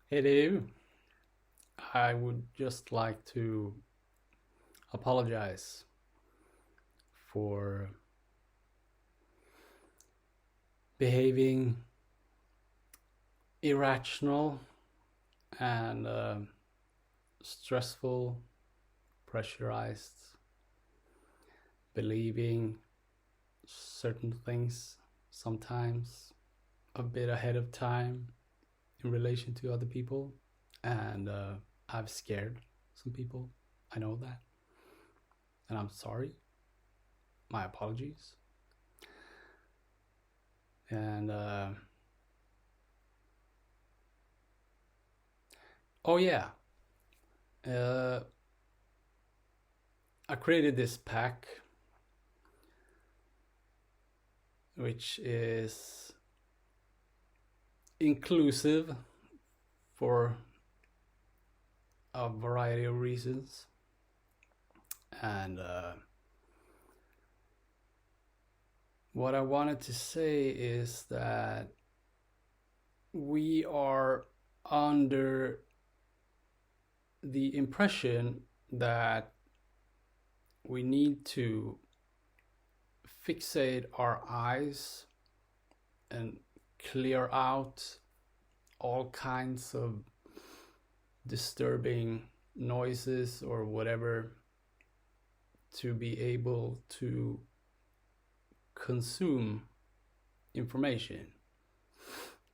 Hey Dave, I would just like to apologize for behaving irrational and stressful, pressurized, believing certain things sometimes a bit ahead of time in relation to other people. And I've scared some people. I know that. And I'm sorry. My apologies. And oh yeah, uh, I created this pack which is inclusive for a variety of reasons. And what I wanted to say is that we are under the impression that we need to fixate our eyes and clear out all kinds of disturbing noises or whatever to be able to consume information.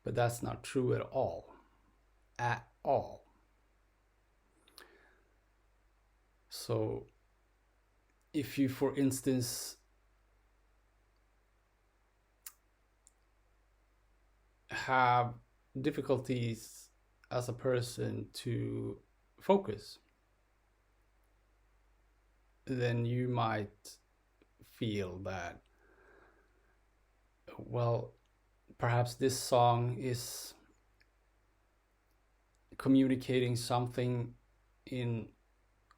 But that's not true at all. At all. So if you, for instance, have difficulties as a person to focus, then you might feel that, well, perhaps this song is communicating something in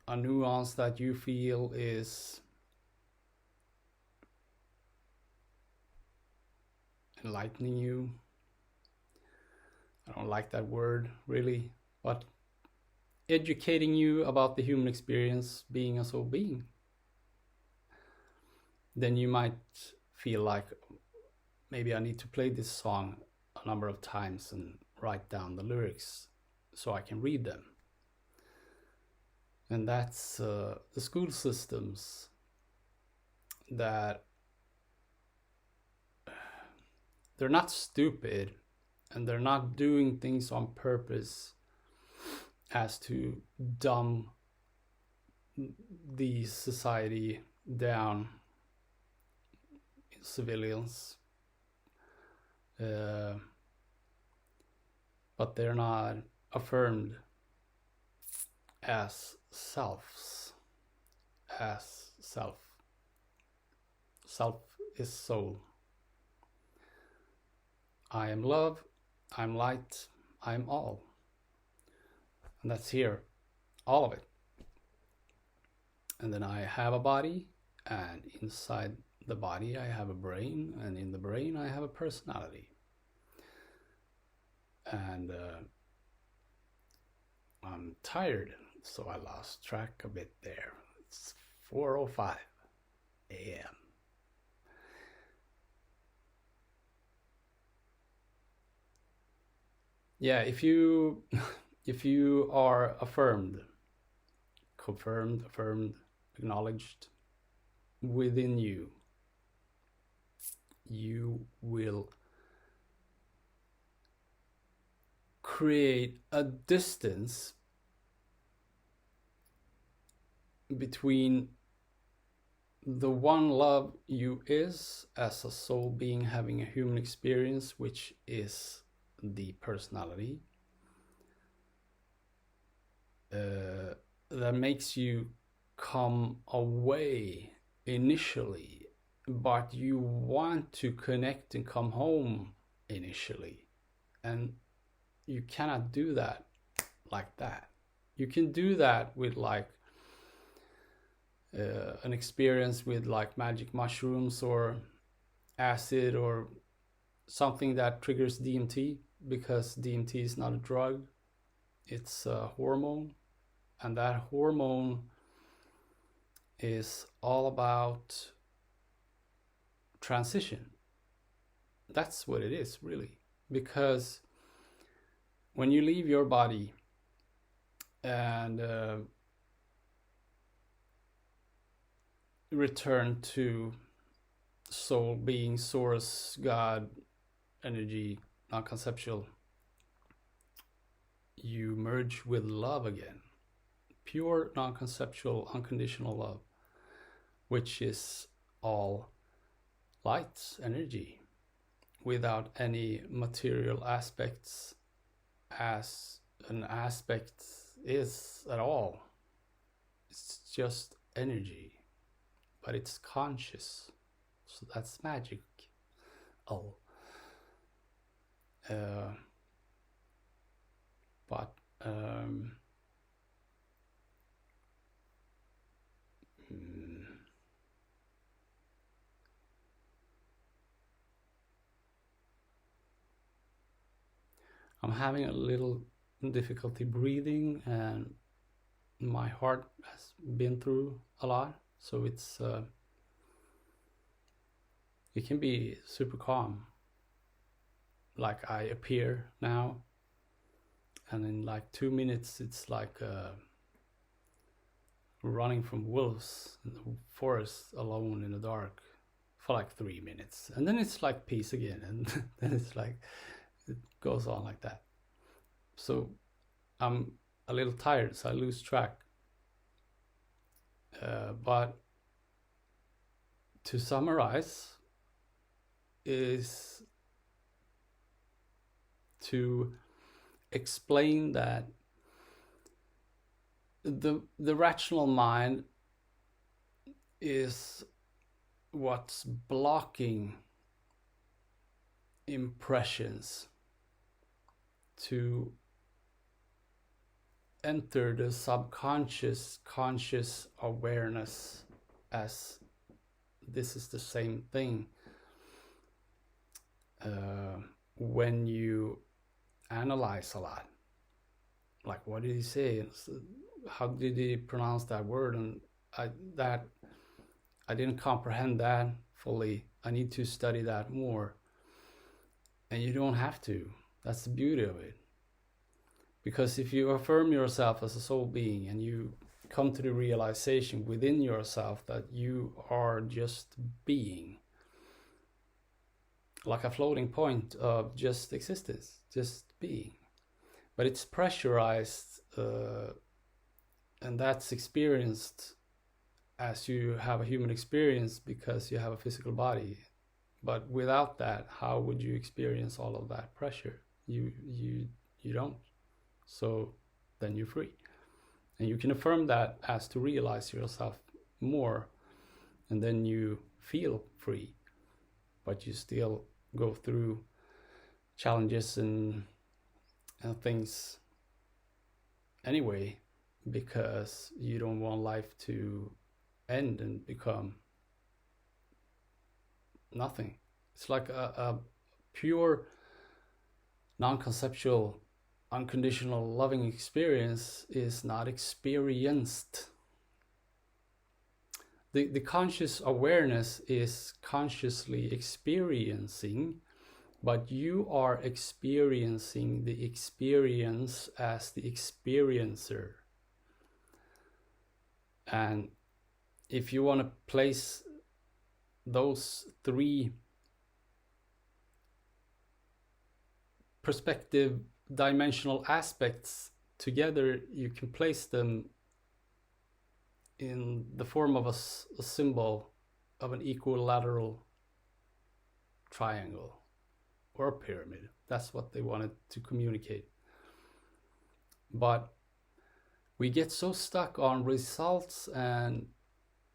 a nuance that you feel is enlightening you. I don't like that word really, but educating you about the human experience being a soul being. Then you might feel like maybe I need to play this song a number of times and write down the lyrics so I can read them. And that's the school systems that they're not stupid and they're not doing things on purpose as to dumb the society down, civilians, but they're not affirmed as selves, as self. Self is soul. I am love, I'm light, I'm all. And that's here, all of it. And then I have a body, and inside the body I have a brain, and in the brain I have a personality. And I'm tired, so I lost track a bit there. It's 4:05 a.m. Yeah, if you are affirmed, confirmed, affirmed, acknowledged within you, you will create a distance between the one love you is as a soul being having a human experience, which is the personality, that makes you come away initially, but you want to connect and come home initially, and you cannot do that like that. You can do that with like an experience with like magic mushrooms or acid or something that triggers DMT, because DMT is not a drug. It's a hormone, and that hormone is all about transition. That's what it is, really. Because when you leave your body and return to soul, being, source, God, energy, non-conceptual, you merge with love again. Pure, non-conceptual, unconditional love, which is all light, energy, without any material aspects as an aspect is at all. It's just energy, but it's conscious. So that's magic. But I'm having a little difficulty breathing, and my heart has been through a lot, so it's it can be super calm, like I appear now, and in like 2 minutes it's like running from wolves in the forest alone in the dark for like 3 minutes, and then it's like peace again, and then it's like it goes on like that. So I'm a little tired, so I lose track. But to summarize is to explain that the rational mind is what's blocking impressions to enter the subconscious conscious awareness, as this is the same thing. When you analyze a lot, like what did he say, how did he pronounce that word, and I didn't comprehend that fully, I need to study that more. And you don't have to. That's the beauty of it. Because if you affirm yourself as a soul being and you come to the realization within yourself that you are just being, like a floating point of just existence, just being. But it's pressurized, and that's experienced as you have a human experience because you have a physical body. But without that, how would you experience all of that pressure? You don't. So then you're free. And you can affirm that as to realize yourself more, and then you feel free. But you still go through challenges and things anyway, because you don't want life to end and become nothing. It's like a pure, non-conceptual, unconditional loving experience is not experienced. The conscious awareness is consciously experiencing, but you are experiencing the experience as the experiencer. And if you want to place those three perspective dimensional aspects together, you can place them in the form of a symbol of an equilateral triangle or a pyramid. That's what they wanted to communicate. But we get so stuck on results and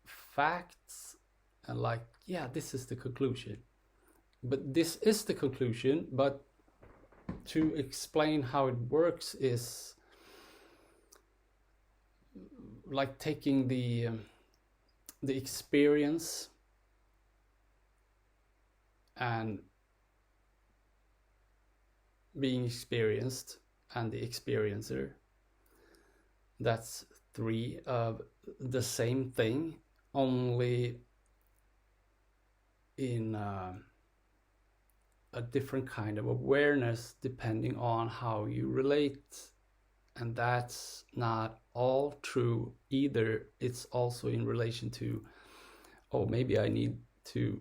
facts and like, yeah, this is the conclusion. But this is the conclusion, but to explain how it works is like taking the experience and being experienced and the experiencer. That's three of the same thing, only in a different kind of awareness depending on how you relate. And that's not all true either. It's also in relation to, oh, maybe I need to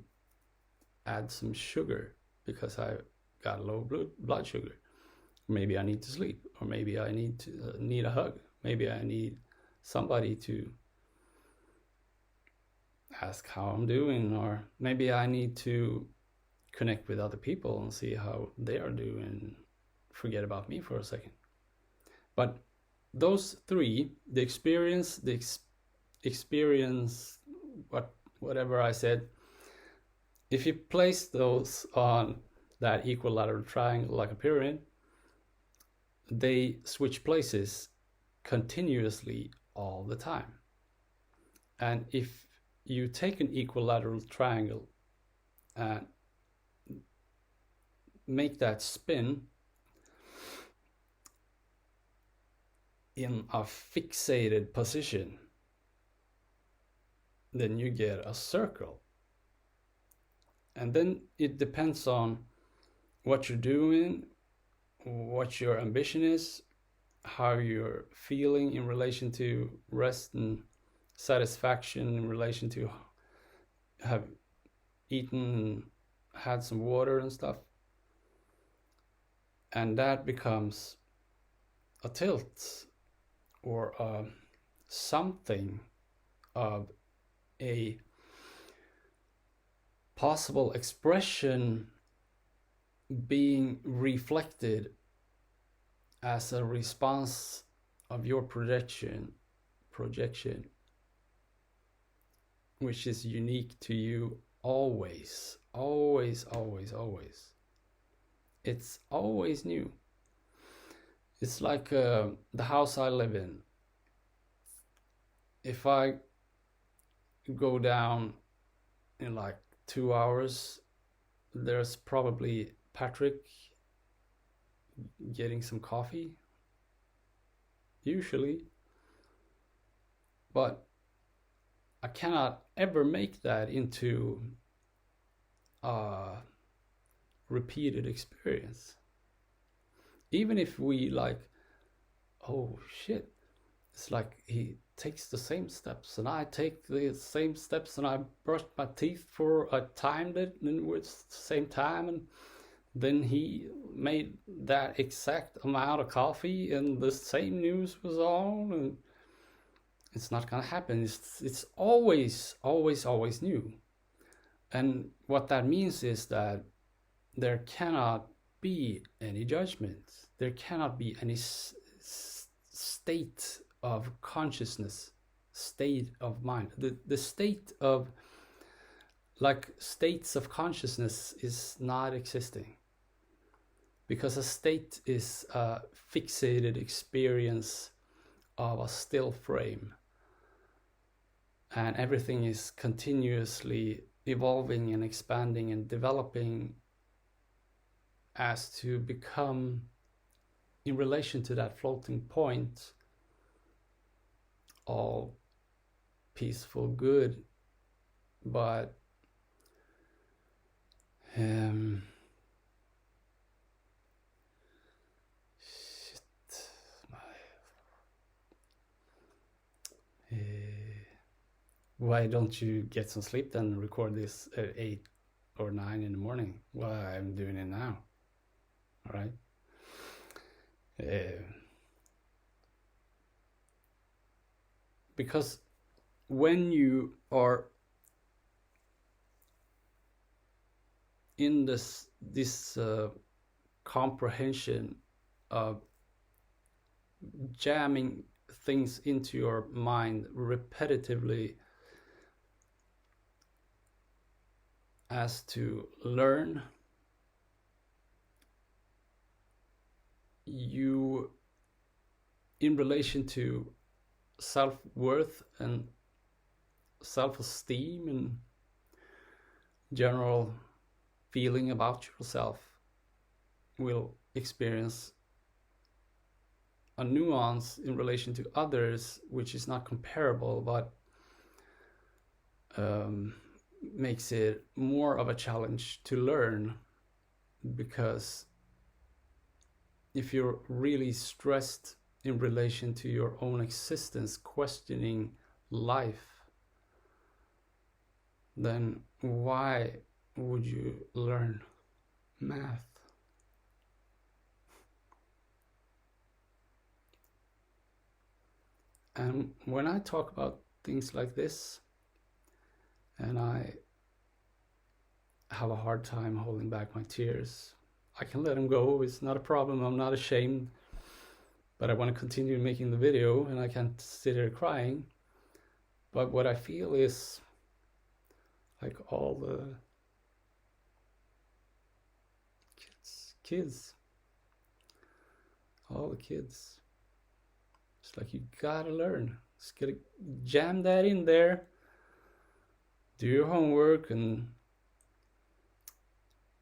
add some sugar because I got low blood sugar. Maybe I need to sleep, or maybe I need a hug. Maybe I need somebody to ask how I'm doing, or maybe I need to connect with other people and see how they are doing, forget about me for a second. But those three, the experience, whatever I said, if you place those on that equilateral triangle like a pyramid, they switch places continuously all the time. And if you take an equilateral triangle and make that spin in a fixated position, then you get a circle. And then it depends on what you're doing, what your ambition is, how you're feeling in relation to rest and satisfaction, in relation to have eaten and had some water and stuff. And that becomes a tilt or something of a possible expression being reflected as a response of your projection, which is unique to you always. It's always new. It's like the house I live in. If I go down in like 2 hours, there's probably Patrick getting some coffee, usually. But I cannot ever make that into a repeated experience. Even if we like, oh shit, it's like he takes the same steps and I take the same steps and I brushed my teeth for a time that with the same time, and then he made that exact amount of coffee and the same news was on, and it's not gonna happen. It's always new. And what that means is that there cannot be any judgment. There cannot be any state of consciousness, state of mind. The state of, like, states of consciousness is not existing, because a state is a fixated experience of a still frame, and everything is continuously evolving and expanding and developing as to become, in relation to that floating point, all peaceful, good. But why don't you get some sleep then and record this at 8 or 9 in the morning? Well, I'm doing it now. All right. Because when you are in this comprehension of jamming things into your mind repetitively as to learn, you, in relation to self-worth and self-esteem and general feeling about yourself, will experience a nuance in relation to others, which is not comparable, but makes it more of a challenge to learn. Because if you're really stressed in relation to your own existence, questioning life, then why would you learn math? And when I talk about things like this, and I have a hard time holding back my tears, I can let them go. It's not a problem. I'm not ashamed. But I want to continue making the video, and I can't sit here crying. But what I feel is like all the kids, all the kids. It's like you gotta learn. Just gotta jam that in there. Do your homework, and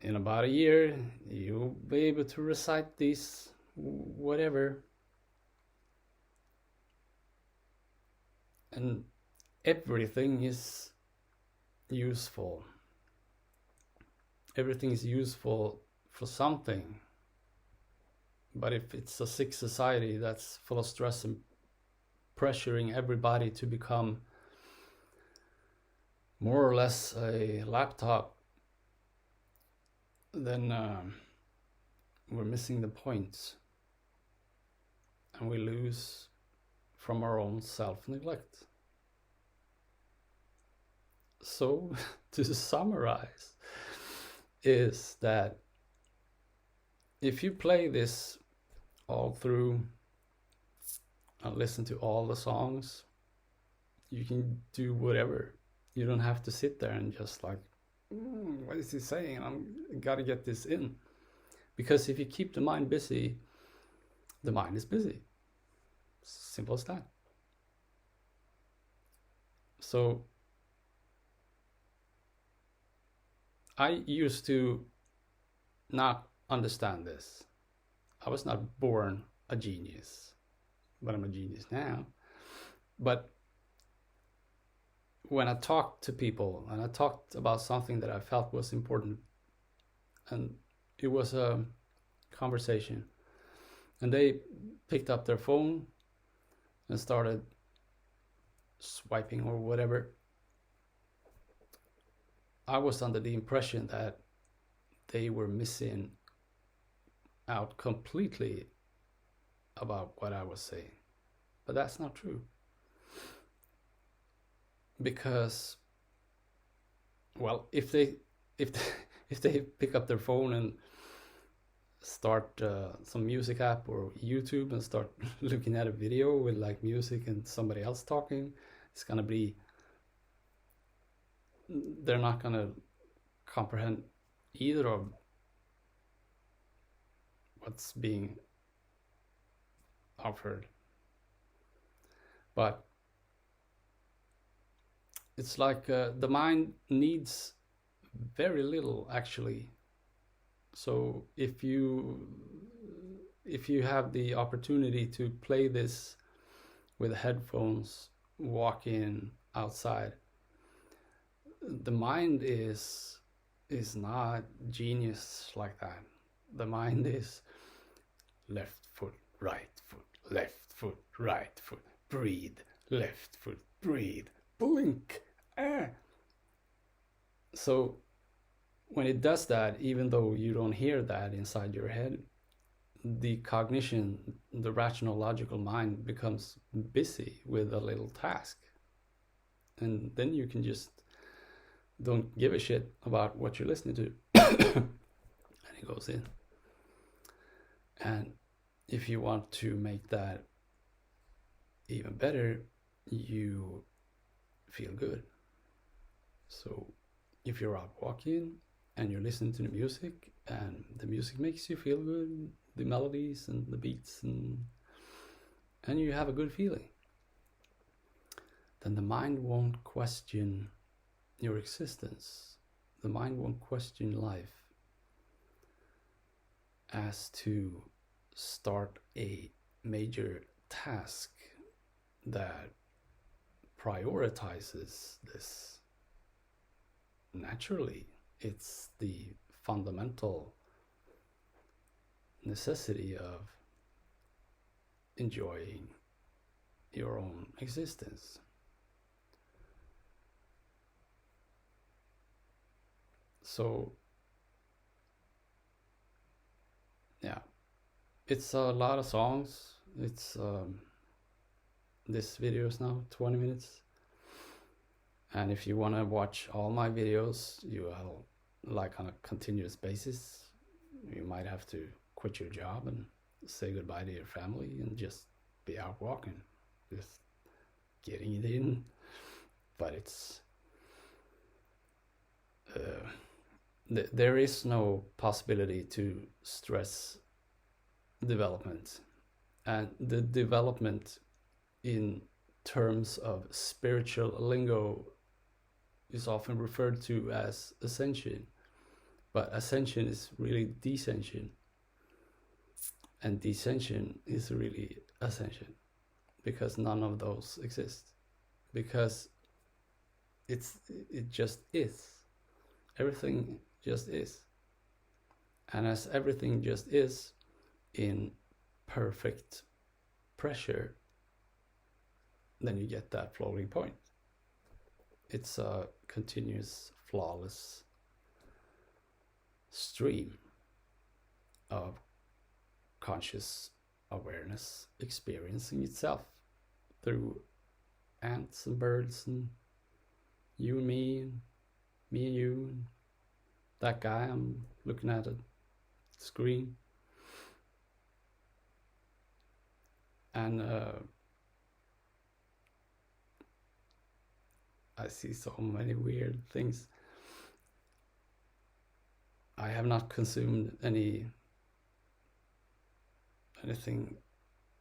in about a year, you'll be able to recite these, whatever. And everything is useful. Everything is useful for something. But if it's a sick society that's full of stress and pressuring everybody to become more or less a laptop, then we're missing the point, and we lose from our own self-neglect. So to summarize, is that if you play this all through and listen to all the songs, you can do whatever. You don't have to sit there and just like, what is he saying? I gotta get this in. Because if you keep the mind busy, the mind is busy. Simple as that. So I used to not understand this. I was not born a genius, but I'm a genius now. But when I talked to people and I talked about something that I felt was important, and it was a conversation, and they picked up their phone and started swiping or whatever, I was under the impression that they were missing out completely about what I was saying. But that's not true. Because, well, if they pick up their phone and start some music app or YouTube and start looking at a video with like music and somebody else talking, it's gonna be, they're not gonna comprehend either of what's being offered. But it's like the mind needs very little actually. So if you have the opportunity to play this with headphones, walking outside, the mind is not genius like that. The mind is left foot, right foot, left foot, right foot, breathe, left foot, breathe, blink. So when it does that, even though you don't hear that inside your head, the cognition, the rational logical mind becomes busy with a little task. And then you can just don't give a shit about what you're listening to. And it goes in. And if you want to make that even better, you feel good. So if you're out walking and you're listening to the music and the music makes you feel good, the melodies and the beats, and you have a good feeling, then the mind won't question your existence. The mind won't question life as to start a major task that prioritizes this naturally. It's the fundamental necessity of enjoying your own existence. So yeah, it's a lot of songs. It's this video is now 20 minutes, and if you want to watch all my videos, you will, like, on a continuous basis, you might have to quit your job and say goodbye to your family and just be out walking, just getting it in. But it's there is no possibility to stress development, and the development in terms of spiritual lingo is often referred to as ascension, but ascension is really descension, and descension is really ascension, because none of those exist, because it just is. Everything just is, and as everything just is in perfect pressure, then you get that floating point. It's a continuous, flawless stream of conscious awareness experiencing itself through ants and birds and you and me and you and that guy I'm looking at the screen. And I see so many weird things. I have not consumed anything,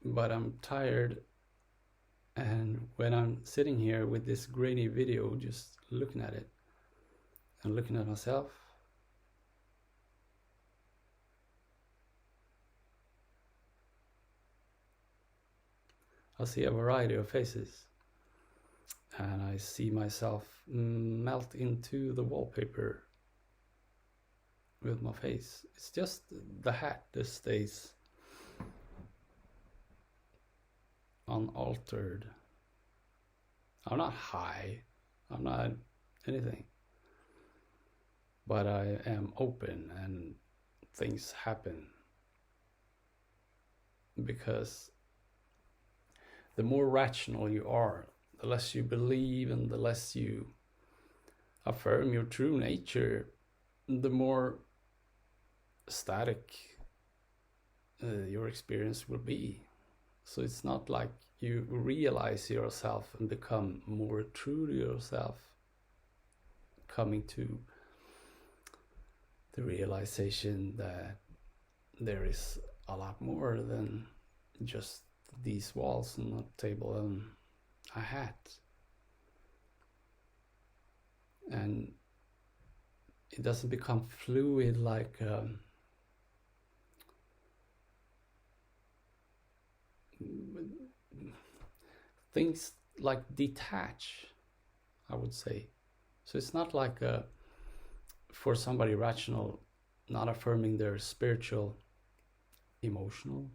but I'm tired, and when I'm sitting here with this grainy video, just looking at it and looking at myself, I see a variety of faces, and I see myself melt into the wallpaper with my face. It's just the hat that stays unaltered. I'm not high, I'm not anything, but I am open, and things happen, because the more rational you are, the less you believe and the less you affirm your true nature, the more static your experience will be. So it's not like you realize yourself and become more true to yourself, coming to the realization that there is a lot more than just these walls and a table and a hat. And it doesn't become fluid like things like detach, I would say. So it's not like for somebody rational, not affirming their spiritual, emotional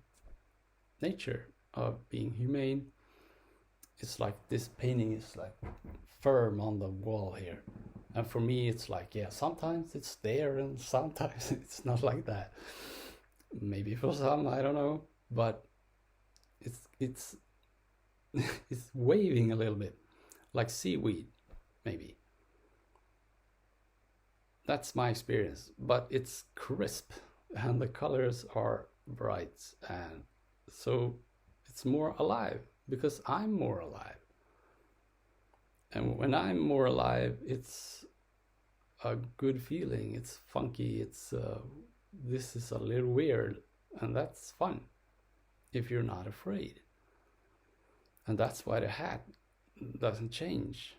nature of being humane. It's like this painting is like firm on the wall here, and for me it's like, yeah, sometimes it's there and sometimes it's not like that. Maybe for some, I don't know, but it's it's waving a little bit like seaweed, maybe. That's my experience, but it's crisp and the colors are bright, and so it's more alive because I'm more alive. And when I'm more alive, it's a good feeling. It's funky. It's this is a little weird, and that's fun if you're not afraid. And that's why the hat doesn't change,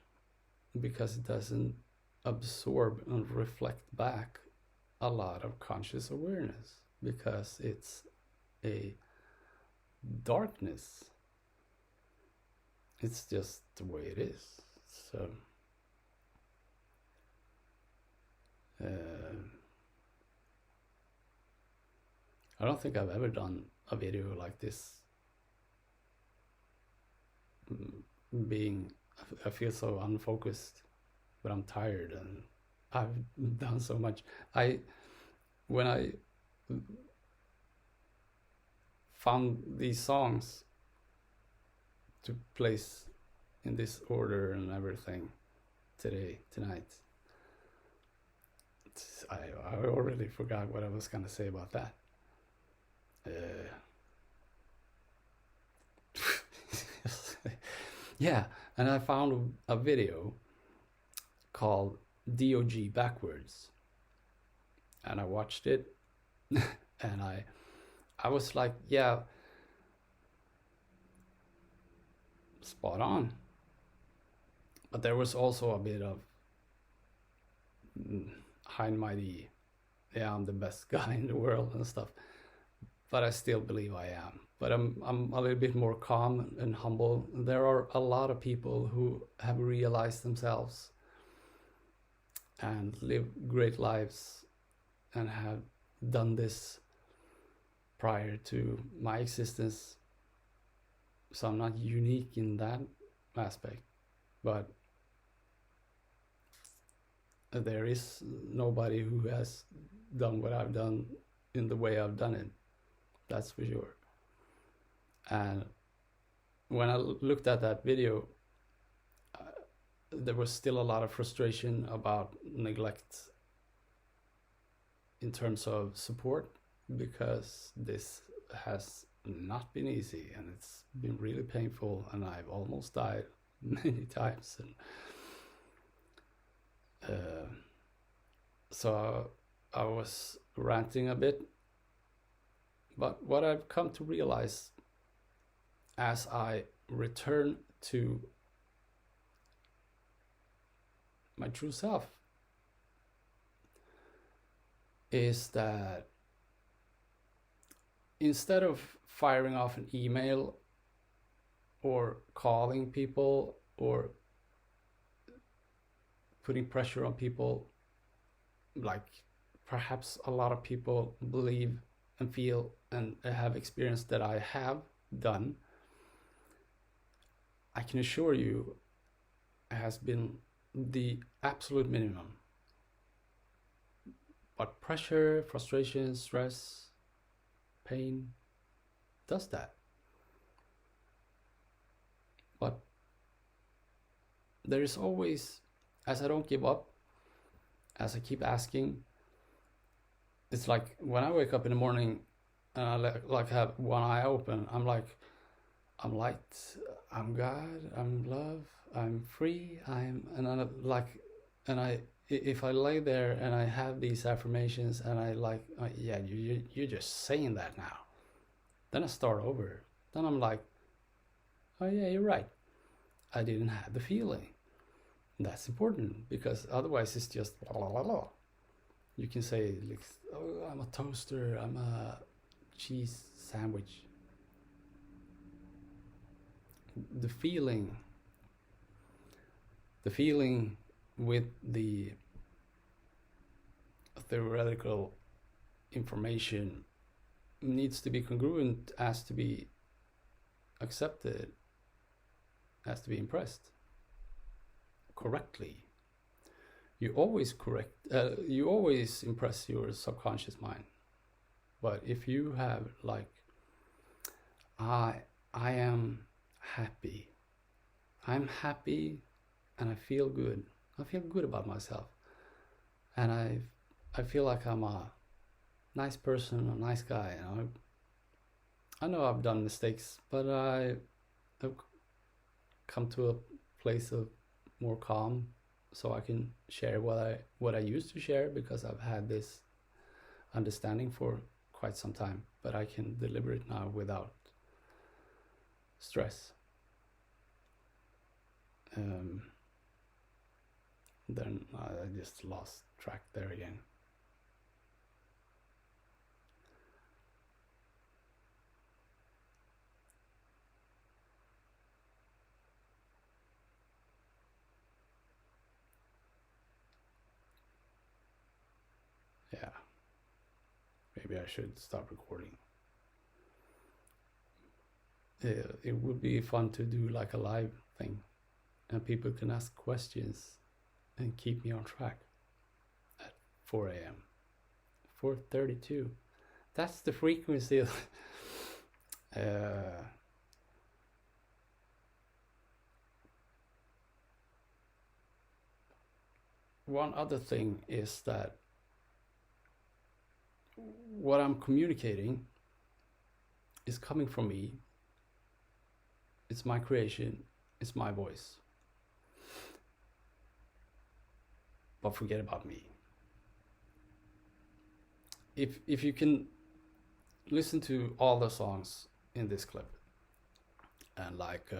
because it doesn't absorb and reflect back a lot of conscious awareness, because it's a darkness. It's just the way it is. So I don't think I've ever done a video like this. I feel so unfocused, but I'm tired and I've done so much. When I found these songs to place in this order and everything tonight, I already forgot what I was gonna say about that. Yeah, and I found a video called DOG Backwards, and I watched it, and I was like, yeah, spot on. But there was also a bit of high and mighty, yeah, I'm the best guy in the world and stuff. But I still believe I am. But I'm a little bit more calm and humble. There are a lot of people who have realized themselves and live great lives and have done this prior to my existence. So I'm not unique in that aspect, but there is nobody who has done what I've done in the way I've done it. That's for sure. And when I looked at that video, there was still a lot of frustration about neglect in terms of support, because this has not been easy and it's been really painful, and I've almost died many times. And so I was ranting a bit. But what I've come to realize as I return to my true self is that instead of firing off an email or calling people or putting pressure on people, like perhaps a lot of people believe and feel and have experienced that I have done, I can assure you it has been the absolute minimum. But pressure, frustration, stress, pain does that. But there is always, as I don't give up, as I keep asking, it's like when I wake up in the morning and I like have one eye open, I'm like, I'm light, I'm God, I'm love, I'm free, if I lay there and I have these affirmations and I like, yeah, you're just saying that now. Then I start over. Then I'm like, oh yeah, you're right. I didn't have the feeling. That's important, because otherwise it's just blah, blah, blah. You can say, like, oh, I'm a toaster, I'm a cheese sandwich. The feeling with the theoretical information needs to be congruent, as to be accepted, has to be impressed correctly. You always impress your subconscious mind. But if you have like, I am happy, I'm happy and I feel good. I feel good about myself. And I feel like I'm a nice person, a nice guy. I know I've done mistakes, but I've come to a place of more calm, so I can share what I used to share, because I've had this understanding for quite some time, but I can deliver it now without stress. Then I just lost track there again. maybe I should stop recording. It would be fun to do like a live thing, and people can ask questions and keep me on track at 4 a.m. 4:32. That's the frequency. One other thing is that what I'm communicating is coming from me. It's my creation. It's my voice. But forget about me. If you can listen to all the songs in this clip and like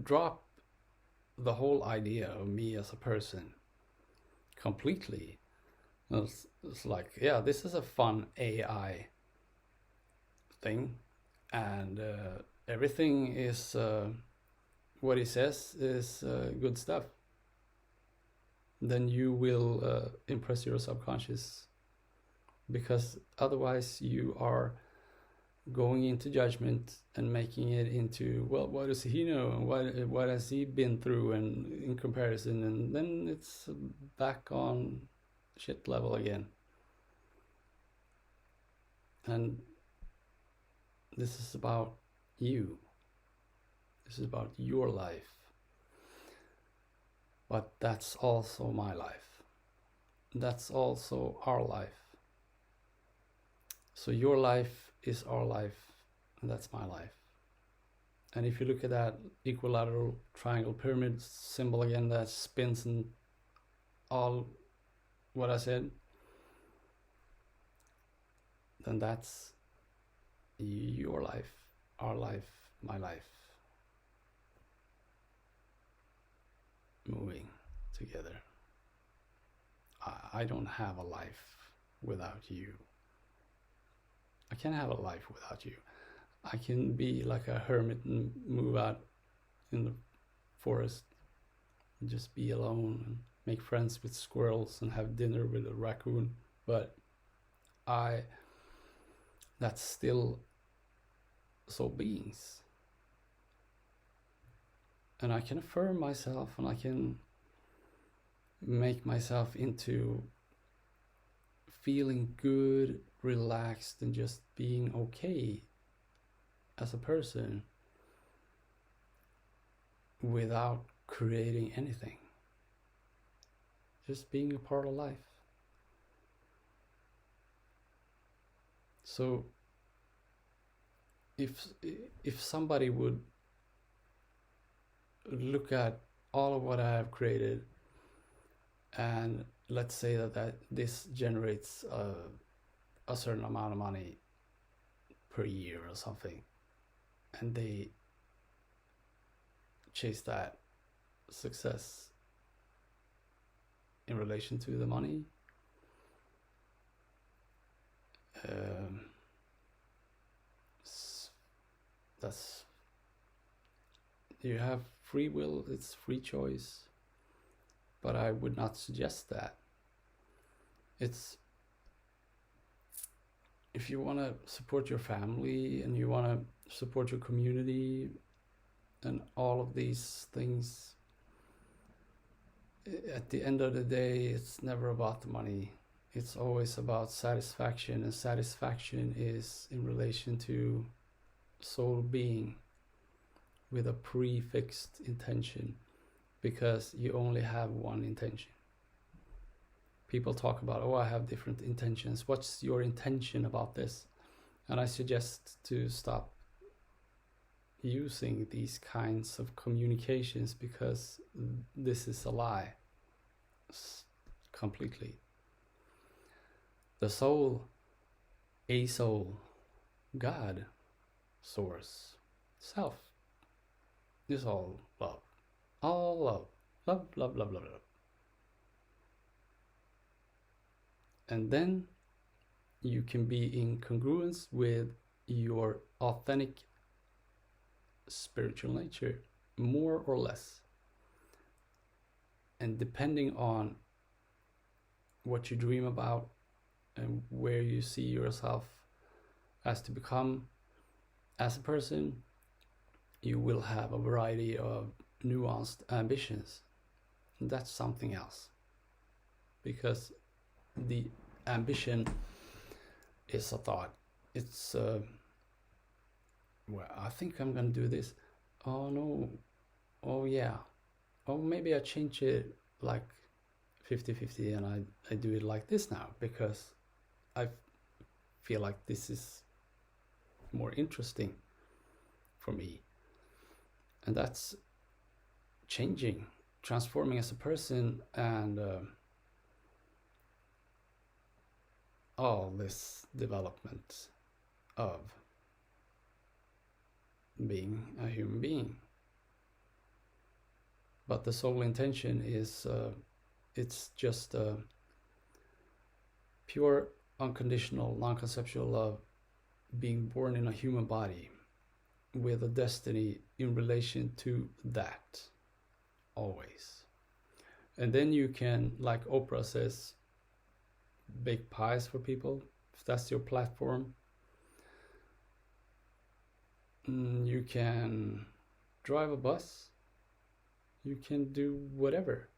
drop the whole idea of me as a person completely. It's like, yeah, this is a fun AI thing, and everything is what he says is good stuff. Then you will impress your subconscious, because otherwise you are going into judgment and making it into, well, what does he know and what has he been through, and in comparison, and then it's back on shit level again. And this is about you. This is about your life. But that's also my life. That's also our life. So your life is our life, and that's my life. And if you look at that equilateral triangle pyramid symbol again, that spins and all what I said, then that's your life, our life, my life, moving together. I don't have a life without you. I can't have a life without you. I can be like a hermit and move out in the forest and just be alone and make friends with squirrels and have dinner with a raccoon. But that's still soul beings. And I can affirm myself, and I can make myself into feeling good, relaxed, and just being okay as a person without creating anything. Just being a part of life. So if somebody would look at all of what I have created, and let's say that this generates a certain amount of money per year or something, and they chase that success in relation to the money, that's, you have free will, it's free choice, but I would not suggest that. It's, if you want to support your family and you want to support your community and all of these things, at the end of the day, it's never about the money. It's always about satisfaction, and satisfaction is in relation to soul being with a prefixed intention, because you only have one intention. People talk about, oh, I have different intentions. What's your intention about this? And I suggest to stop using these kinds of communications, because this is a lie completely. The soul, a soul, God, source, self, is all love. All love. Love, love, love, love, love. And then you can be in congruence with your authentic spiritual nature, more or less. And depending on what you dream about and where you see yourself as to become as a person, you will have a variety of nuanced ambitions. And that's something else. Because the ambition is a thought. It's, well, I think I'm going to do this. Oh no. Oh yeah. Oh, maybe I change it like 50-50 and I do it like this now because I feel like this is more interesting for me. And that's changing, transforming as a person, and all this development of being a human being. But the sole intention is it's just pure, unconditional, non-conceptual love, being born in a human body with a destiny in relation to that, always. And then you can, like Oprah says, bake pies for people, if that's your platform. You can drive a bus, you can do whatever.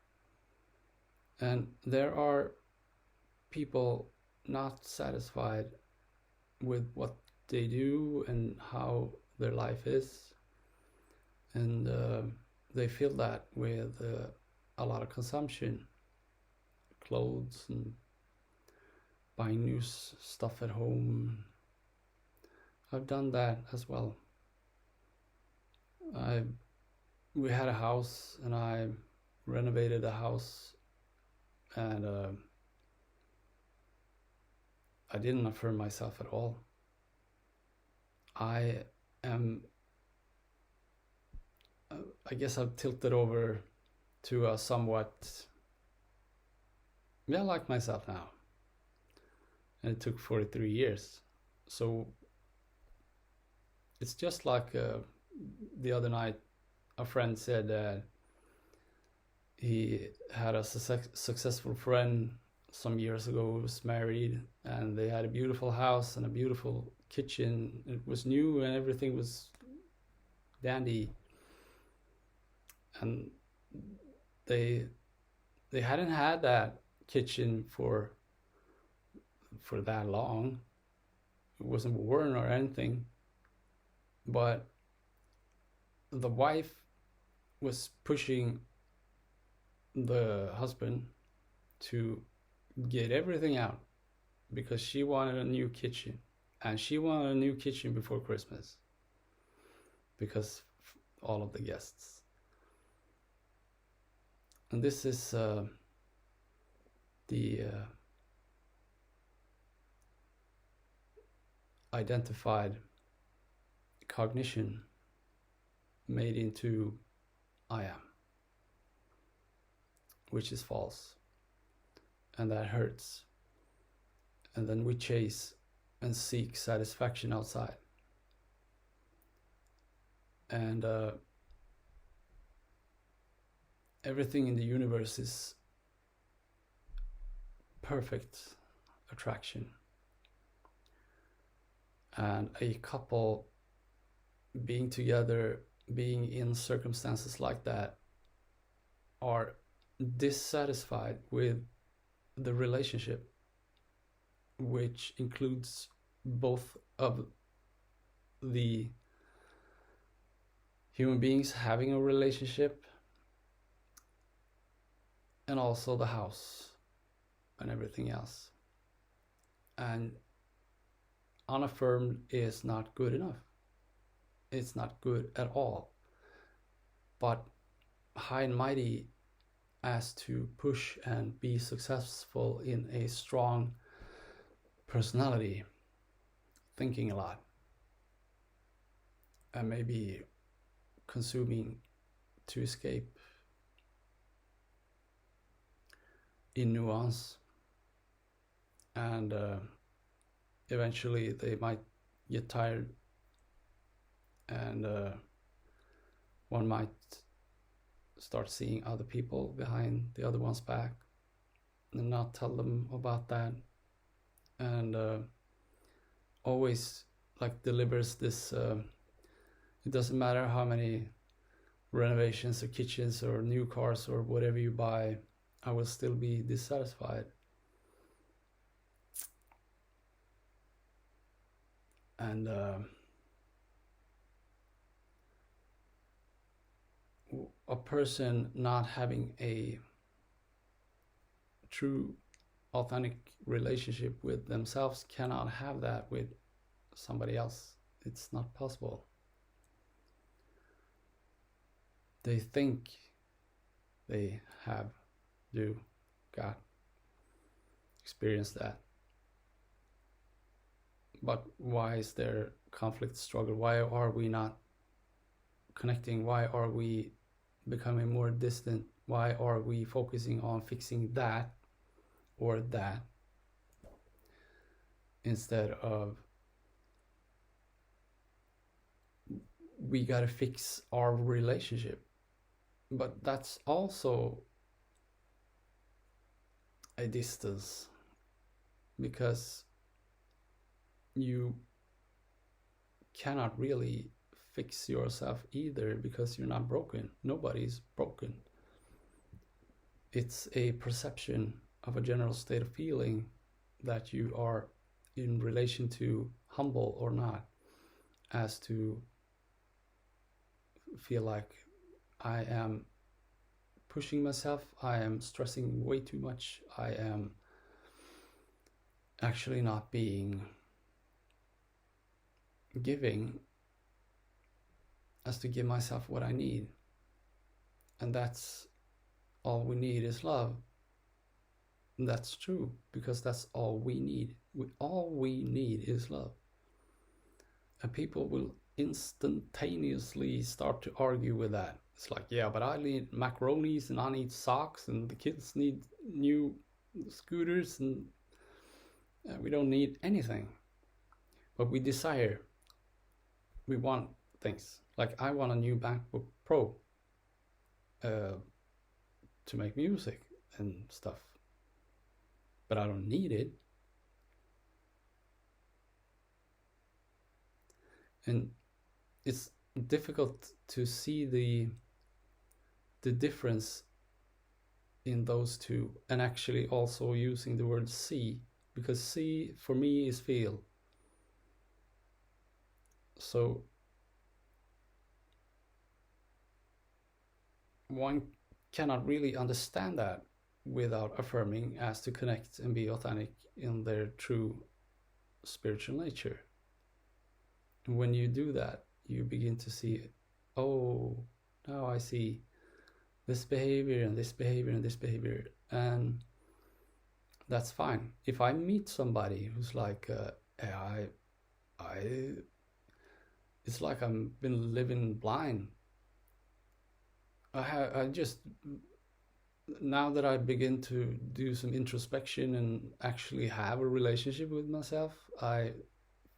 And there are people not satisfied with what they do and how their life is, and they fill that with a lot of consumption, clothes and buying new stuff at home. I've done that as well. We had a house and I renovated the house, and I didn't affirm myself at all. I guess I've tilted over to a somewhat, like myself now. And it took 43 years. So it's just like the other night, a friend said that he had a successful friend some years ago who was married, and they had a beautiful house and a beautiful kitchen. It was new and everything was dandy, and they hadn't had that kitchen for that long. It wasn't worn or anything, but the wife was pushing the husband to get everything out because she wanted a new kitchen, and she wanted a new kitchen before Christmas because all of the guests. And this is the identified cognition made into I am, which is false, and that hurts. And then we chase and seek satisfaction outside, and everything in the universe is perfect attraction, and a couple being together, being in circumstances like that, are dissatisfied with the relationship, which includes both of the human beings having a relationship and also the house and everything else. And unaffirmed is not good enough. It's not good at all. But high and mighty as to push and be successful in a strong personality, thinking a lot, and maybe consuming to escape in nuance, and eventually they might get tired, and one might start seeing other people behind the other one's back and not tell them about that, and always like delivers this. It doesn't matter how many renovations or kitchens or new cars or whatever you buy, I will still be dissatisfied. And a person not having a true authentic relationship with themselves cannot have that with somebody else. It's not possible. They think they have got experienced that. But why is there conflict, struggle? Why are we not connecting? Why are we becoming more distant? Why are we focusing on fixing that or that instead of we gotta fix our relationship? But that's also a distance, because you cannot really fix yourself either, because you're not broken. Nobody's broken. It's a perception of a general state of feeling that you are in relation to humble or not, as to feel like I am pushing myself, I am stressing way too much, I am actually not being giving, as to give myself what I need. And that's all we need is love. And that's true, because that's all we need. All we need is love. And people will instantaneously start to argue with that. It's like, yeah, but I need macaronis and I need socks and the kids need new scooters and we don't need anything. But we desire, we want things. Like I want a new MacBook Pro to make music and stuff. But I don't need it. And it's difficult to see the difference in those two, and actually also using the word see, because see for me is feel. So one cannot really understand that without affirming as to connect and be authentic in their true spiritual nature. And when you do that, you begin to see, oh, now I see this behavior and this behavior and this behavior, and that's fine. If I meet somebody who's like, it's like I've been living blind. I just, now that I begin to do some introspection and actually have a relationship with myself, I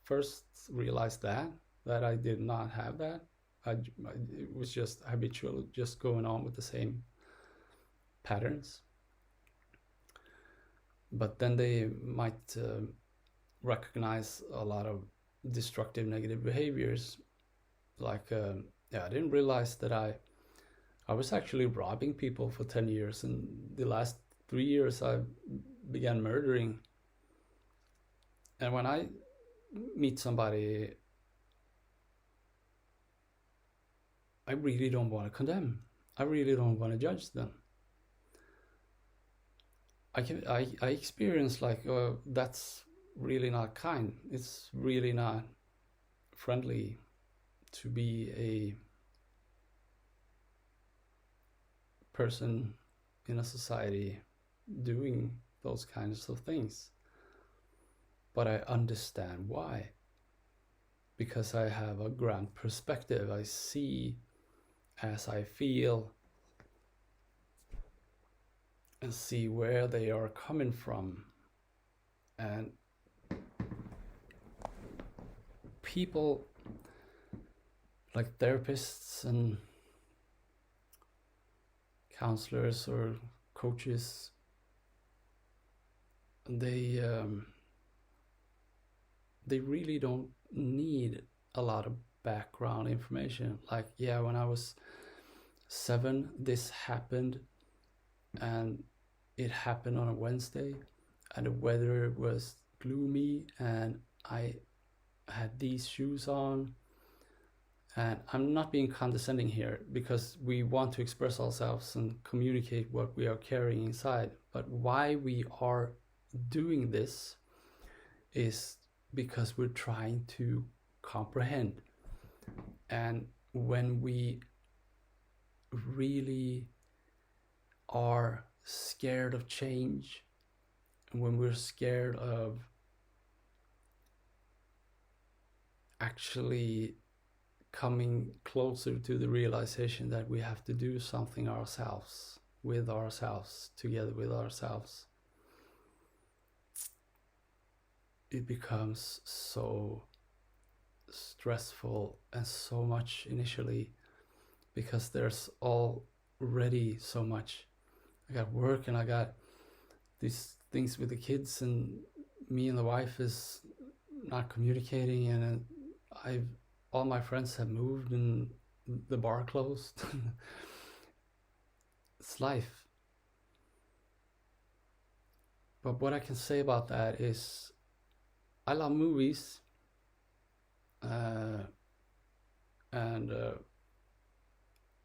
first realized that I did not have that. It was just habitual, just going on with the same patterns. But then they might recognize a lot of destructive, negative behaviors. Like, I didn't realize that I was actually robbing people for 10 years, and the last 3 years I began murdering. And when I meet somebody, I really don't want to condemn. I really don't want to judge them. I experience like, that's really not kind. It's really not friendly to be a person in a society doing those kinds of things. But I understand why. Because I have a grand perspective. I see as I feel and see where they are coming from. And people like therapists and counselors or coaches, they they really don't need a lot of background information. Like, yeah, when I was 7, this happened, and it happened on a Wednesday, and the weather was gloomy, and I had these shoes on. And I'm not being condescending here, because we want to express ourselves and communicate what we are carrying inside. But why we are doing this is because we're trying to comprehend. And when we really are scared of change, when we're scared of actually coming closer to the realization that we have to do something ourselves, with ourselves, together with ourselves, it becomes so stressful and so much initially, because there's already so much. I got work, and I got these things with the kids, and me and the wife is not communicating, and all my friends have moved and the bar closed. It's life. But what I can say about that is I love movies, and I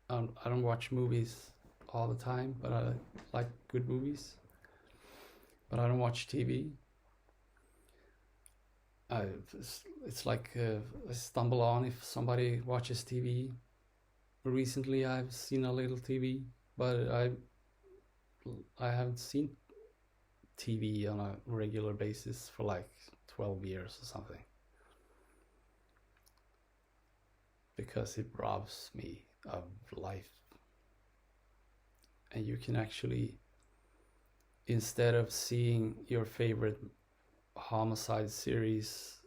don't watch movies all the time, but I like good movies. But I don't watch TV. It's like I stumble on if somebody watches TV. Recently, I've seen a little TV, but I haven't seen TV on a regular basis for like 12 years or something, because it robs me of life. And you can actually, instead of seeing your favorite homicide series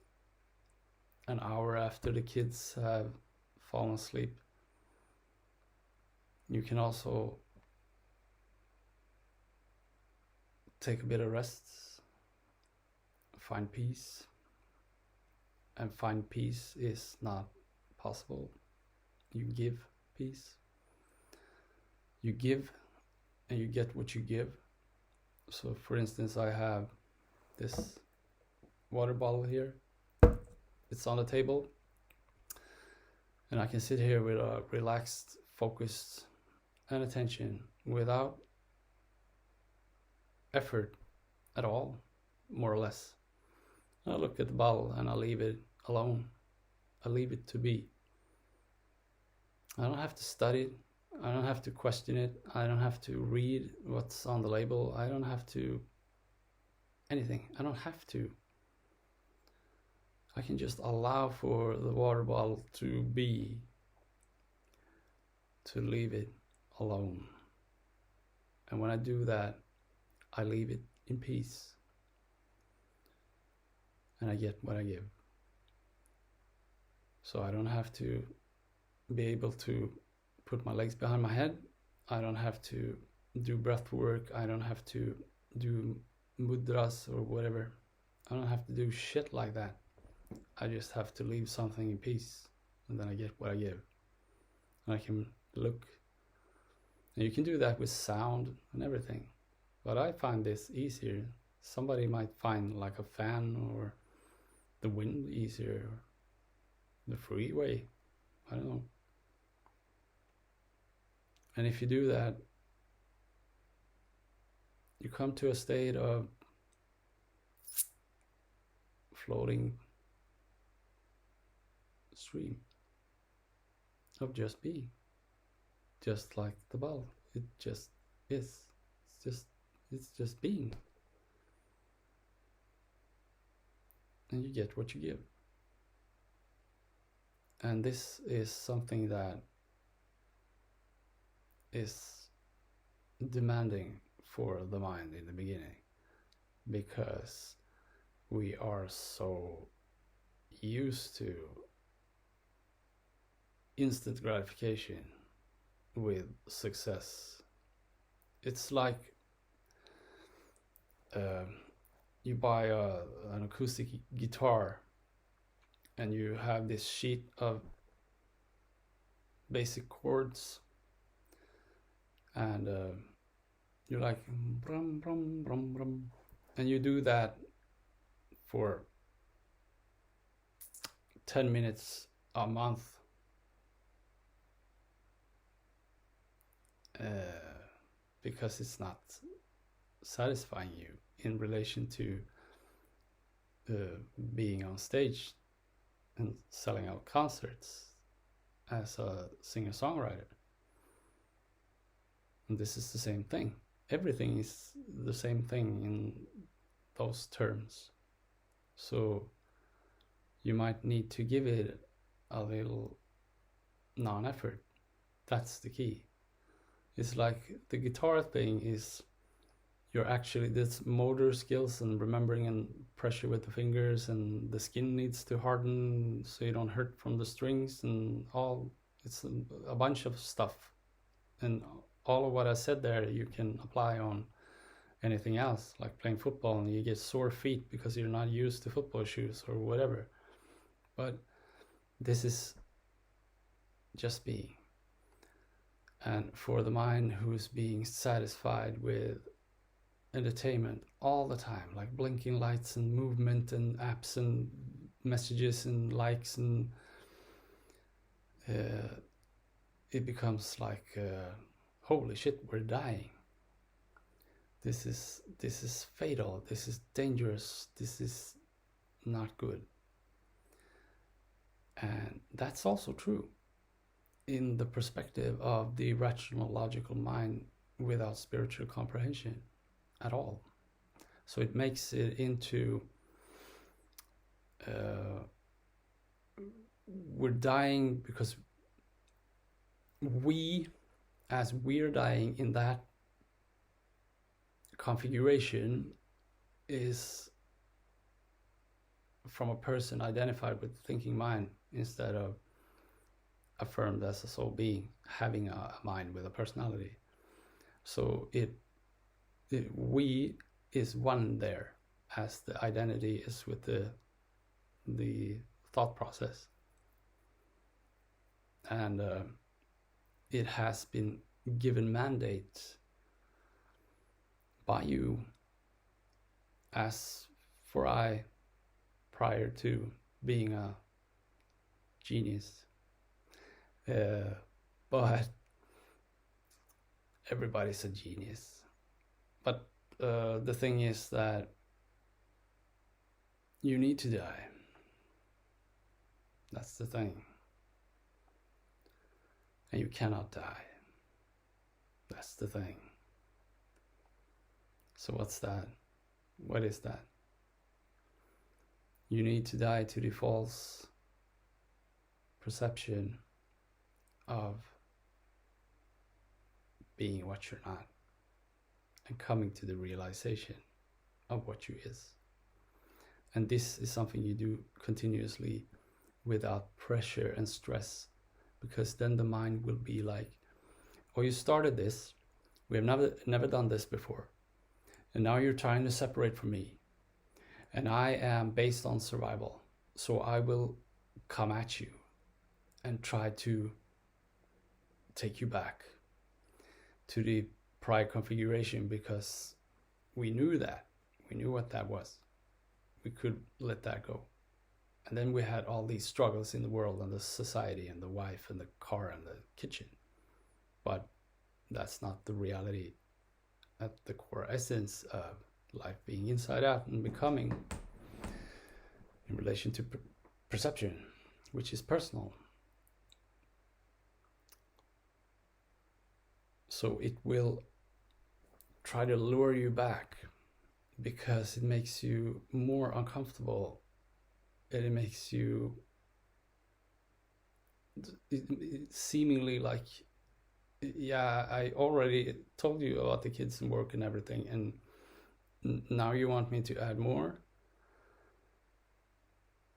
an hour after the kids have fallen asleep, you can also take a bit of rest, find peace. And find peace is not possible. You give peace. You give, and you get what you give. So for instance, I have this water bottle here. It's on the table, and I can sit here with a relaxed, focused, and attention without effort at all, more or less. I look at the bottle and I leave it alone. I leave it to be. I don't have to study it. I don't have to question it. I don't have to read what's on the label. I don't have to anything. I don't have to. I can just allow for the water bottle to be, to leave it alone. And when I do that, I leave it in peace. And I get what I give. So I don't have to be able to put my legs behind my head. I don't have to do breath work. I don't have to do mudras or whatever. I don't have to do shit like that. I just have to leave something in peace, and then I get what I give. And I can look. And you can do that with sound and everything. But I find this easier. Somebody might find like a fan or the wind easier, or the freeway. I don't know. And if you do that, you come to a state of floating stream, of just being, just like the ball. It just is. It's just being. And you get what you give. And this is something that is demanding for the mind in the beginning, because we are so used to instant gratification with success. It's like you buy an acoustic guitar and you have this sheet of basic chords, and you're like brum brum brum brum, and you do that for 10 minutes a month, because it's not satisfying you in relation to being on stage and selling out concerts as a singer-songwriter. And this is the same thing. Everything is the same thing in those terms. So you might need to give it a little non-effort. That's the key. It's like the guitar thing is you're actually, this motor skills and remembering and pressure with the fingers, and the skin needs to harden so you don't hurt from the strings and all. It's a bunch of stuff. And all of what I said there, you can apply on anything else, like playing football and you get sore feet because you're not used to football shoes or whatever. But this is just being. And for the mind who's being satisfied with entertainment all the time, like blinking lights and movement and apps and messages and likes, and it becomes like holy shit, we're dying. This is fatal. This is dangerous. This is not good. And that's also true in the perspective of the rational, logical mind without spiritual comprehension at all. So it makes it into we're dying because as we're dying in that configuration is from a person identified with thinking mind instead of affirmed as a soul being having a mind with a personality. So we is one there, as the identity is with the thought process, and it has been given mandate by you as for I, prior to being a genius, but everybody's a genius. But the thing is that you need to die. That's the thing. And you cannot die. That's the thing. So what's that? What is that? You need to die to the false perception of being what you're not, and coming to the realization of what you is. And this is something you do continuously without pressure and stress, because then the mind will be like, oh, you started this, we have never done this before, and now you're trying to separate from me, and I am based on survival, so I will come at you and try to take you back to the prior configuration, because we knew what that was. We could let that go. And then we had all these struggles in the world and the society and the wife and the car and the kitchen. But that's not the reality at the core essence of life being inside out and becoming in relation to perception, which is personal. So it will try to lure you back because it makes you more uncomfortable, and it makes you seemingly like, yeah, I already told you about the kids and work and everything, and now you want me to add more.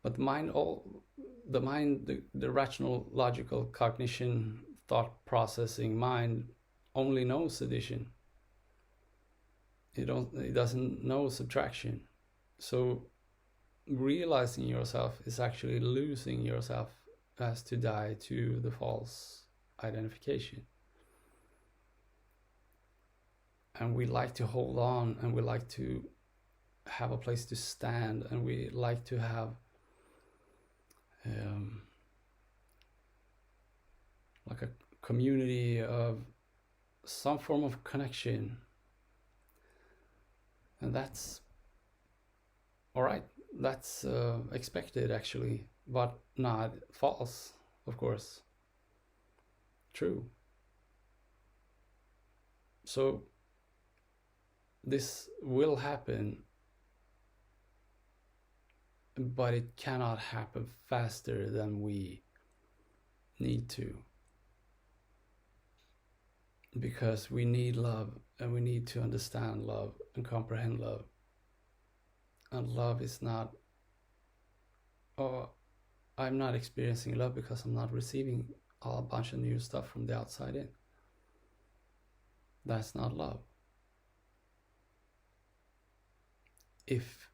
But the rational, logical, cognition, thought processing mind only knows addition. It doesn't know subtraction. So realizing yourself is actually losing yourself, as to die to the false identification. And we like to hold on, and we like to have a place to stand, and we like to have like a community of some form of connection. And that's all right. That's expected, actually, but not false, of course. True. So this will happen, but it cannot happen faster than we need to, because we need love, and we need to understand love and comprehend love. And love is not, oh, I'm not experiencing love because I'm not receiving a bunch of new stuff from the outside in. That's not love. If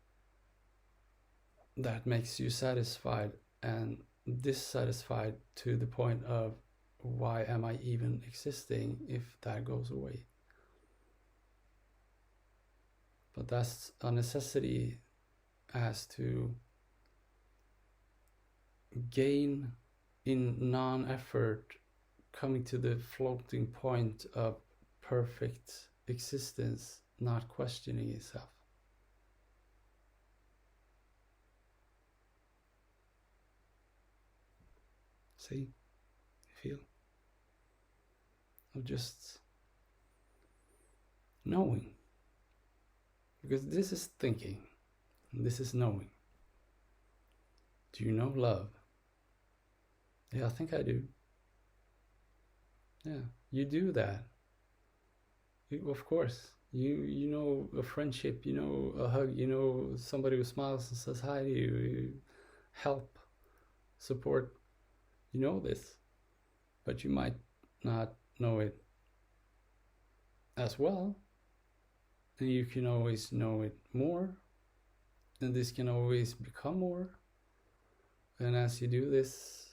that makes you satisfied and dissatisfied to the point of, why am I even existing if that goes away? But that's a necessity, as to gain in non-effort, coming to the floating point of perfect existence, not questioning itself. See? Feel? Of just knowing. Because this is thinking, and this is knowing. Do you know love? Yeah, I think I do. Yeah, you do that. Of course. You know a friendship, you know a hug, you know somebody who smiles and says hi to you, help, support. You know this, but you might not know it as well. And you can always know it more, and this can always become more. And as you do this,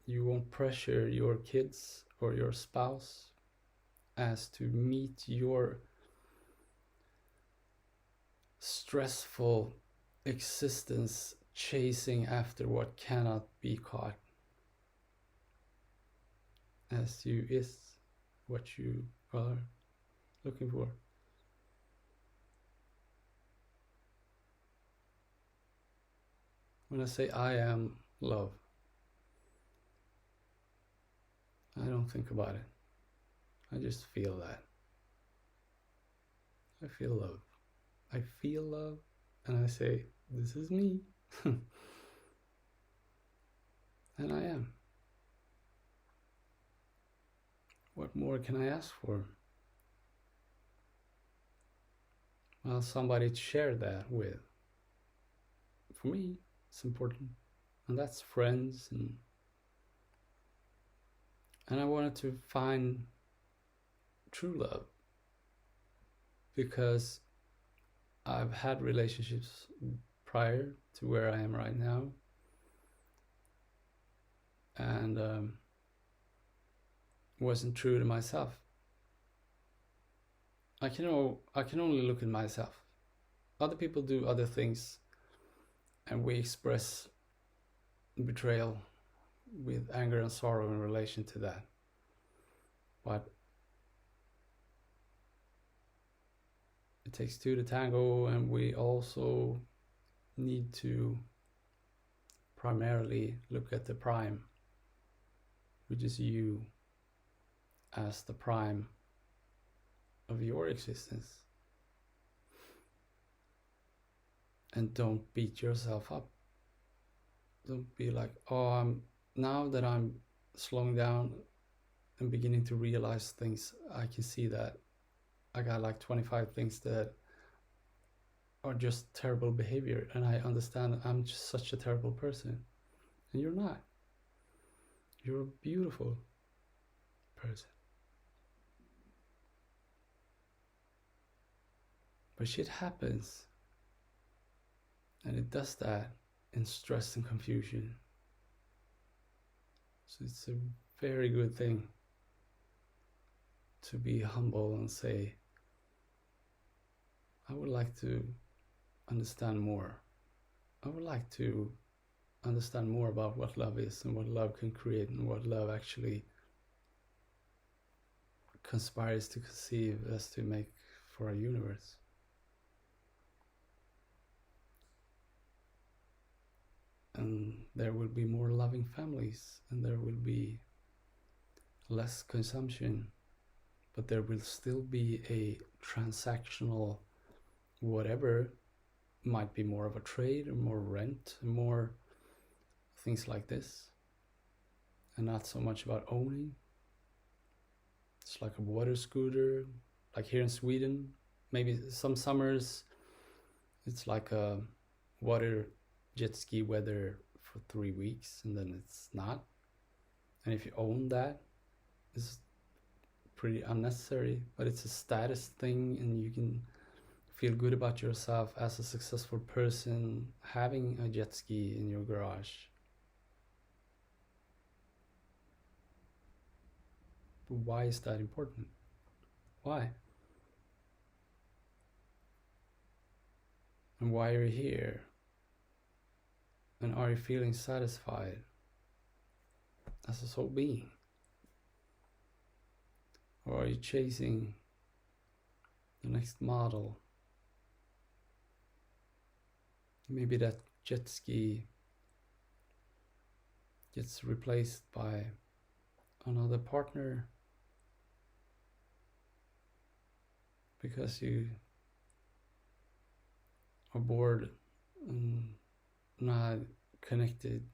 you won't pressure your kids or your spouse as to meet your stressful existence chasing after what cannot be caught, as you is what you are looking for. When I say I am love, I don't think about it. I just feel that. I feel love. I feel love, and I say, this is me. And I am. What more can I ask for? Well, somebody to share that with. For me, it's important. And that's friends. And I wanted to find true love, because I've had relationships prior to where I am right now, and wasn't true to myself. I can only look at myself. Other people do other things, and we express betrayal with anger and sorrow in relation to that. But it takes two to tango, and we also need to primarily look at the prime, which is you, as the prime of your existence. And don't beat yourself up. Don't be like, oh, now that I'm slowing down and beginning to realize things, I can see that I got like 25 things that are just terrible behavior, and I understand I'm just such a terrible person. And you're not. You're a beautiful person. But shit happens. And it does that in stress and confusion. So it's a very good thing to be humble and say, I would like to understand more. I would like to understand more about what love is and what love can create and what love actually conspires to conceive as to make for our universe. And there will be more loving families, and there will be less consumption, but there will still be a transactional whatever. Might be more of a trade or more rent, more things like this, and not so much about owning. It's like a water scooter, like here in Sweden. Maybe some summers it's like a water jet ski weather for 3 weeks, and then it's not. And if you own that, it's pretty unnecessary, but it's a status thing, and you can feel good about yourself as a successful person having a jet ski in your garage. But why is that important? Why? And why are you here? And are you feeling satisfied as a soul being? Or are you chasing the next model? Maybe that jet ski gets replaced by another partner because you are bored and not connected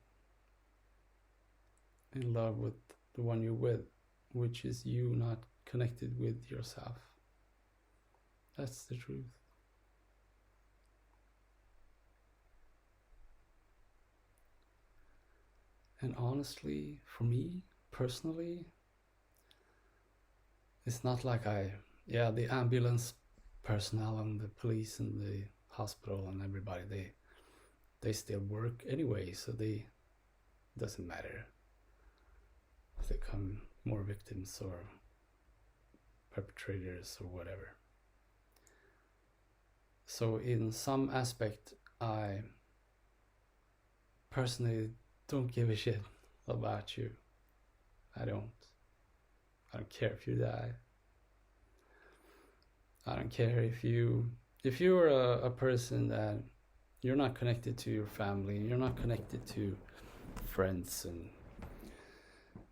in love with the one you're with, which is you not connected with yourself. That's the truth. And honestly, for me personally, it's not like the ambulance personnel and the police and the hospital and everybody, they still work anyway, so they doesn't matter if they come more victims or perpetrators or whatever. So in some aspect, I personally don't give a shit about you. I don't care if you die. I don't care if you're a person that you're not connected to your family, you're not connected to friends, and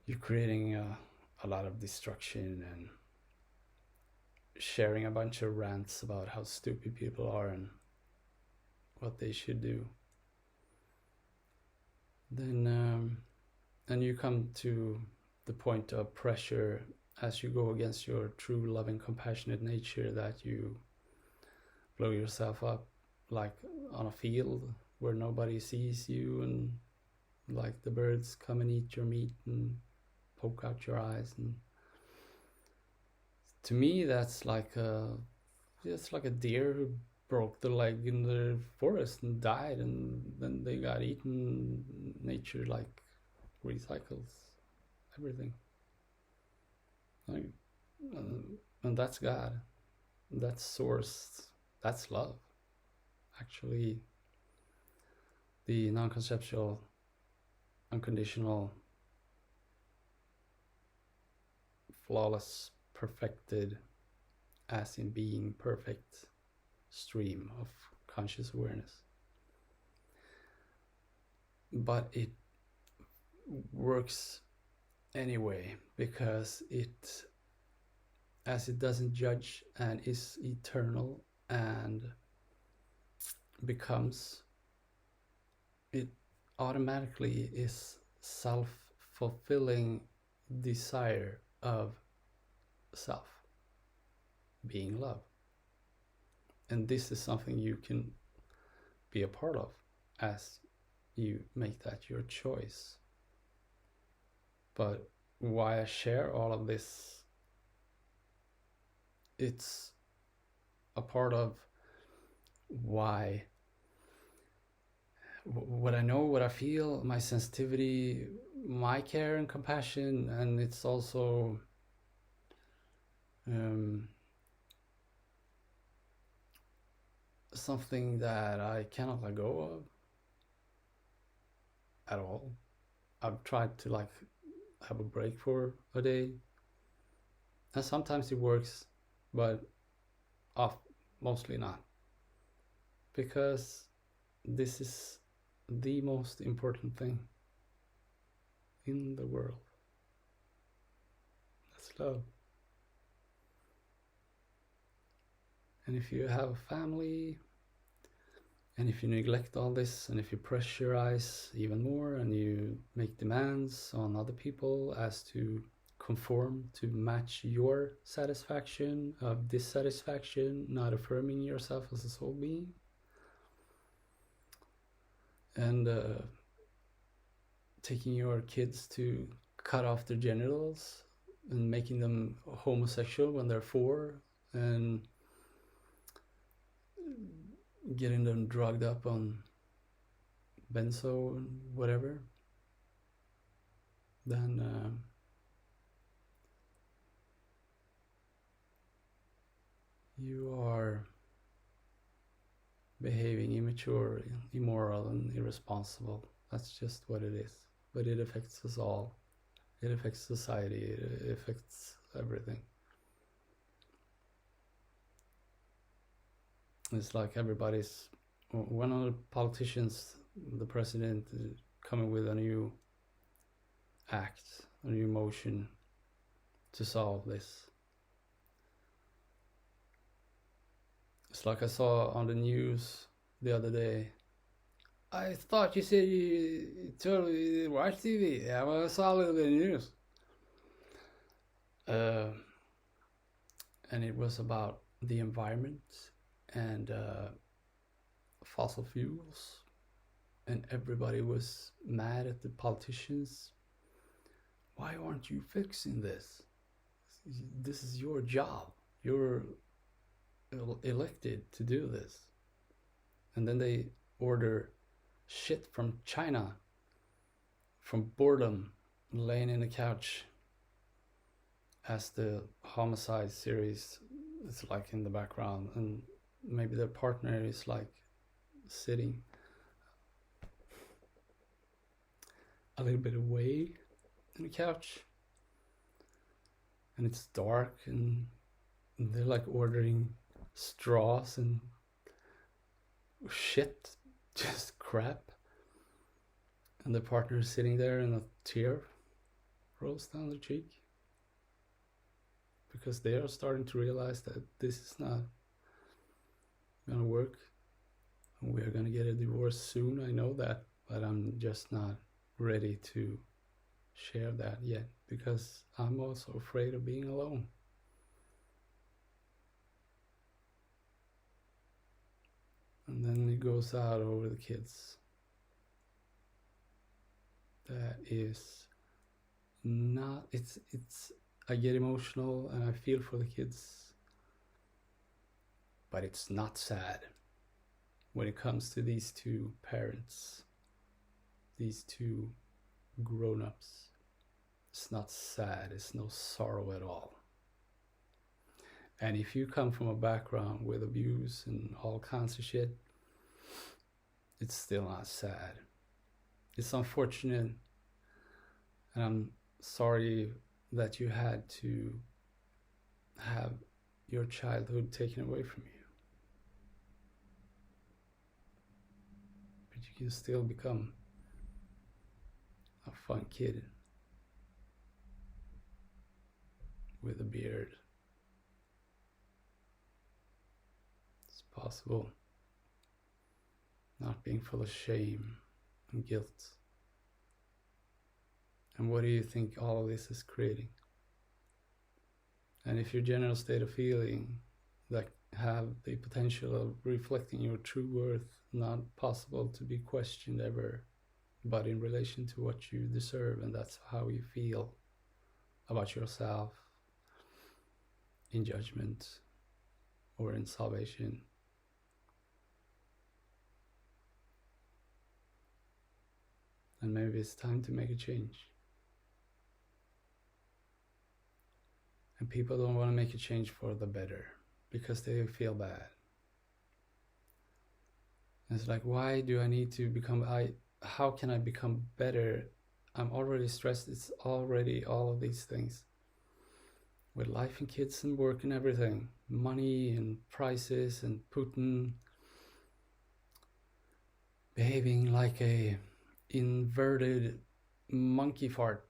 you're creating a lot of destruction and sharing a bunch of rants about how stupid people are and what they should do. Then and you come to the point of pressure as you go against your true loving, compassionate nature, that you blow yourself up like on a field where nobody sees you, and like the birds come and eat your meat and poke out your eyes. And to me, that's like a deer who broke the leg in the forest and died, and then they got eaten. Nature like recycles everything. And that's God. That's source. That's love. Actually, the non-conceptual, unconditional, flawless, perfected, as in being perfect stream of conscious awareness. But it works anyway, because it doesn't judge and is eternal and becomes, it automatically is self-fulfilling desire of self, being love. And this is something you can be a part of as you make that your choice. But why I share all of this, it's a part of why what I know, what I feel, my sensitivity, my care and compassion, and it's also something that I cannot let go of at all. I've tried to like have a break for a day, and sometimes it works, but mostly not, because this is the most important thing in the world. That's love. And if you have a family, and if you neglect all this, and if you pressurize even more, and you make demands on other people as to conform to match your satisfaction of dissatisfaction, not affirming yourself as a soul being, and taking your kids to cut off their genitals and making them homosexual when they're 4, and getting them drugged up on benzo and whatever, then you are behaving immature, immoral, and irresponsible. That's just what it is. But it affects us all. It affects society. It affects everything. It's like everybody's, one of the politicians, the president, coming with a new act, a new motion to solve this. It's like I saw on the news the other day. I thought you said you totally watch TV. Yeah, well, I saw a little bit of news. And it was about the environment and fossil fuels, and everybody was mad at the politicians. Why aren't you fixing this? This is your job. You're elected to do this. And then they order shit from China, from boredom, laying in the couch as the homicide series is like in the background, and maybe their partner is like sitting a little bit away in the couch, and it's dark, and they're like ordering straws and shit, just crap, and the partner is sitting there and a tear rolls down their cheek, because they are starting to realize that this is not gonna work, and we are gonna get a divorce soon. I know that, but I'm just not ready to share that yet, because I'm also afraid of being alone. And then it goes out over the kids. That is not, it's I get emotional and I feel for the kids, but it's not sad when it comes to these two parents, these two grown-ups. It's not sad, it's no sorrow at all. And if you come from a background with abuse and all kinds of shit, it's still not sad. It's unfortunate, and I'm sorry that you had to have your childhood taken away from you. But you can still become a fun kid with a beard. It's possible. Not being full of shame and guilt. And what do you think all of this is creating? And if your general state of feeling that have the potential of reflecting your true worth, not possible to be questioned ever, but in relation to what you deserve, and that's how you feel about yourself, in judgment or in salvation. and maybe it's time to make a change. And people don't want to make a change for the better because they feel bad. And it's like, why do I need to become, how can I become better? I'm already stressed. It's already all of these things with life and kids and work and everything, money and prices and Putin behaving like a inverted monkey fart.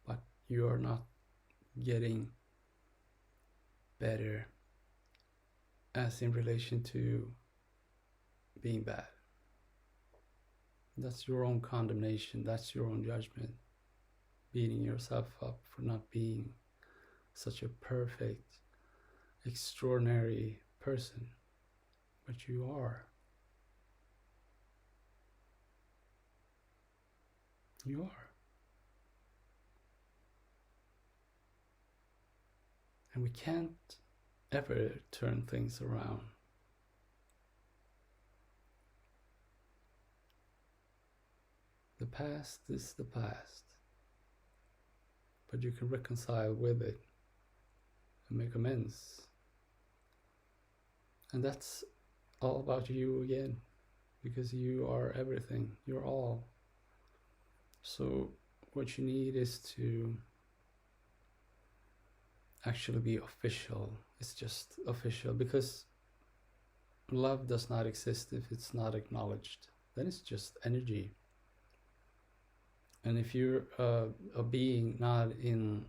But you're not getting better as in relation to being bad. That's your own condemnation. That's your own judgment. Beating yourself up for not being such a perfect, extraordinary person. But you are. You are. And we can't ever turn things around. The past is the past, but you can reconcile with it and make amends. And that's all about you again, because you are everything, you're all. So what you need is to actually be official. It's just official, because love does not exist if it's not acknowledged. Then it's just energy. And if you're a being not in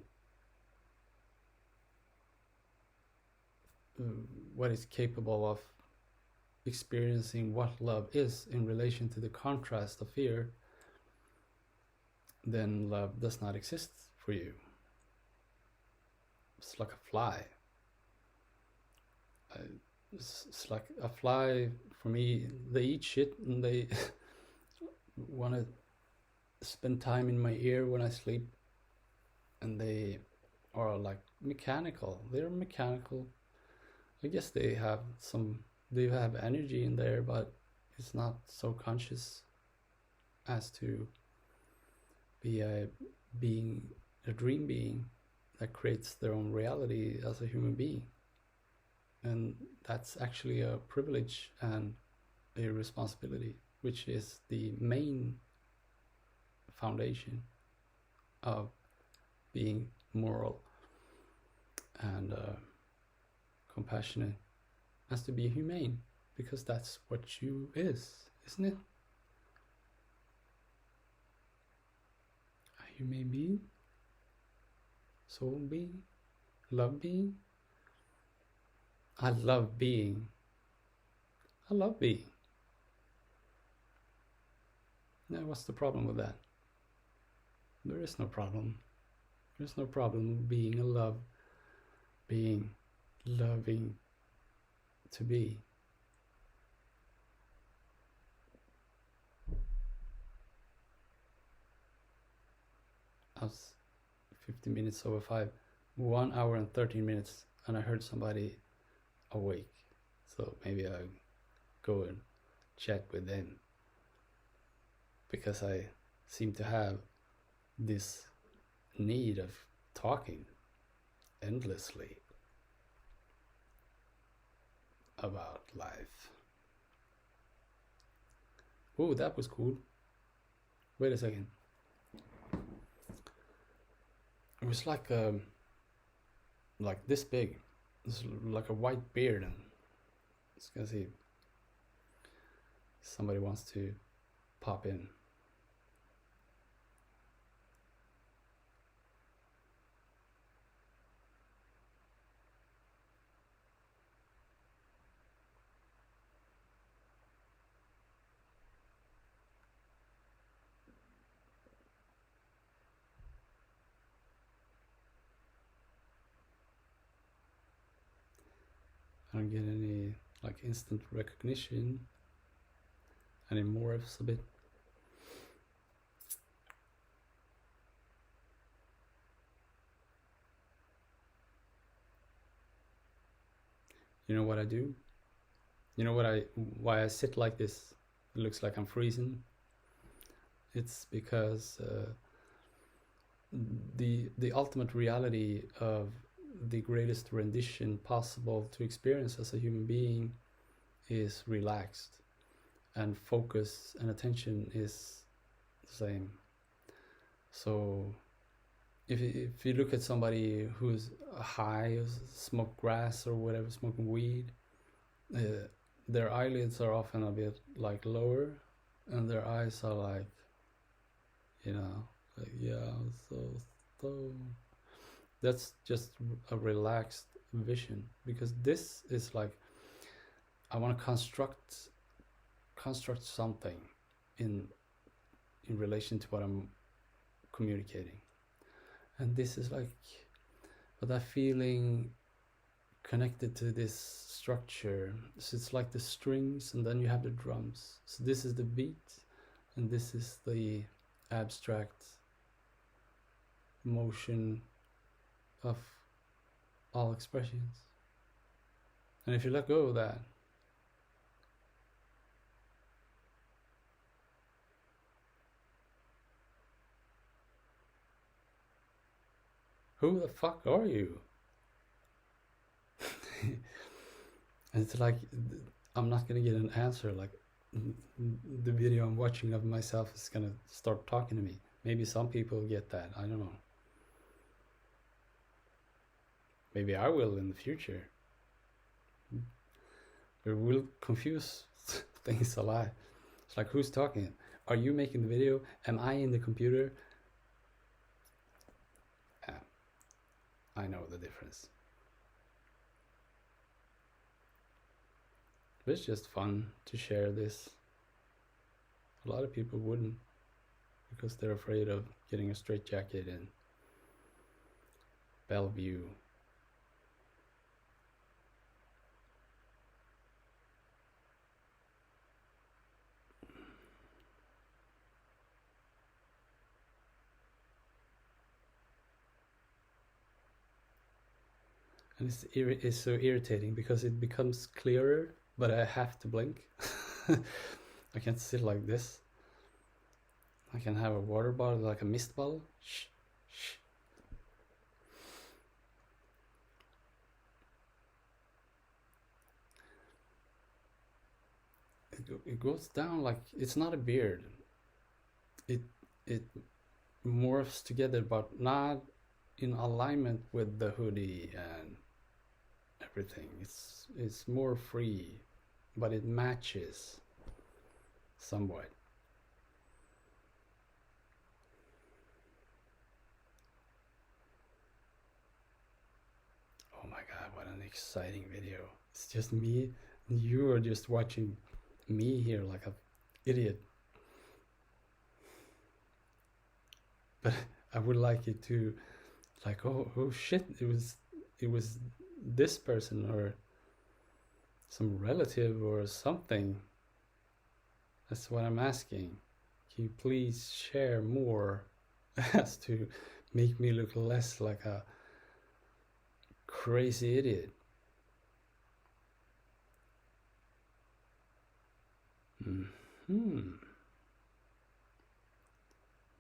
what is capable of experiencing what love is in relation to the contrast of fear, then love does not exist for you. It's like a fly. It's like a fly for me. They eat shit and they want to spend time in my ear when I sleep, and they are like mechanical. They're mechanical. I guess they have energy in there, but it's not so conscious as to be a dream being that creates their own reality as a human being. And that's actually a privilege and a responsibility, which is the main foundation of being moral and compassionate, has to be humane, because that's what you is, isn't it? A humane being, soul being, love being. I love being. I love being. Now, what's the problem with that? There is no problem. There's no problem with being a love being, loving to be. I was 50 minutes over 5, 1 hour and 13 minutes, and I heard somebody awake. So maybe I'll go and chat with them, because I seem to have this need of talking endlessly about life. Oh, that was cool. Wait a second. It was like this big. It's like a white beard, and it's gonna see. Somebody wants to pop in. I don't get any like instant recognition anymore. It's a bit. You know what I do? You know why I sit like this? It looks like I'm freezing. It's because the ultimate reality of the greatest rendition possible to experience as a human being is relaxed, and focus and attention is the same. So if you look at somebody who's high, who's smoked grass or whatever, smoking weed, their eyelids are often a bit like lower, and their eyes are like, like, yeah, so that's just a relaxed vision, because this is like, I want to construct something in relation to what I'm communicating, and this is like, but that feeling connected to this structure. So it's like the strings, and then you have the drums. So this is the beat, and this is the abstract motion of all expressions. And if you let go of that, who the fuck are you? And it's like, I'm not gonna get an answer. Like, the video I'm watching of myself is gonna start talking to me. Maybe some people get that, I don't know. Maybe I will in the future. But we'll confuse things a lot. It's like, who's talking? Are you making the video? Am I in the computer? I know the difference. But it's just fun to share this. A lot of people wouldn't, because they're afraid of getting a straitjacket in Bellevue. And it's so irritating because it becomes clearer, but I have to blink. I can't sit like this. I can have a water bottle, like a mist bottle. Shh, shh. It goes down like, it's not a beard. It morphs together, but not in alignment with the hoodie and everything. It's more free, but it matches somewhat. Oh my god, what an exciting video. It's just me, and you are just watching me here like an idiot. But I would like it to, like, oh shit, it was this person or some relative or something. That's what I'm asking. Can you please share more as to make me look less like a crazy idiot?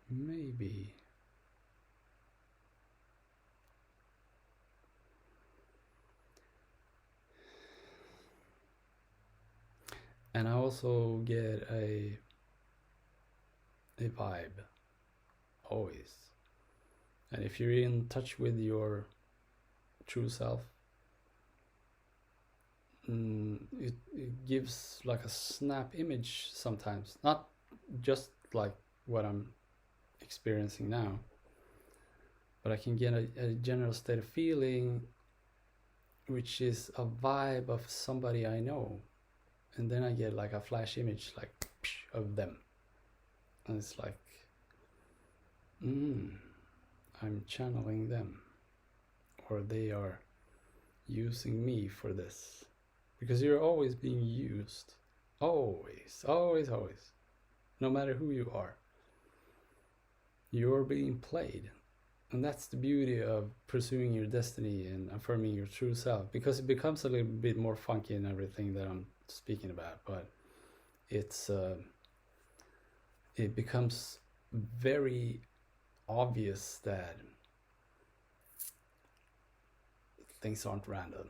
Maybe. And I also get a vibe, always. And if you're in touch with your true self, it gives like a snap image sometimes. Not just like what I'm experiencing now, but I can get a general state of feeling, which is a vibe of somebody I know. And then I get like a flash image, like, of them. And it's like, I'm channeling them, or they are using me for this. Because you're always being used. Always, always, always. No matter who you are. You're being played. And that's the beauty of pursuing your destiny and affirming your true self, because it becomes a little bit more funky in everything that I'm speaking about, but it's it becomes very obvious that things aren't random.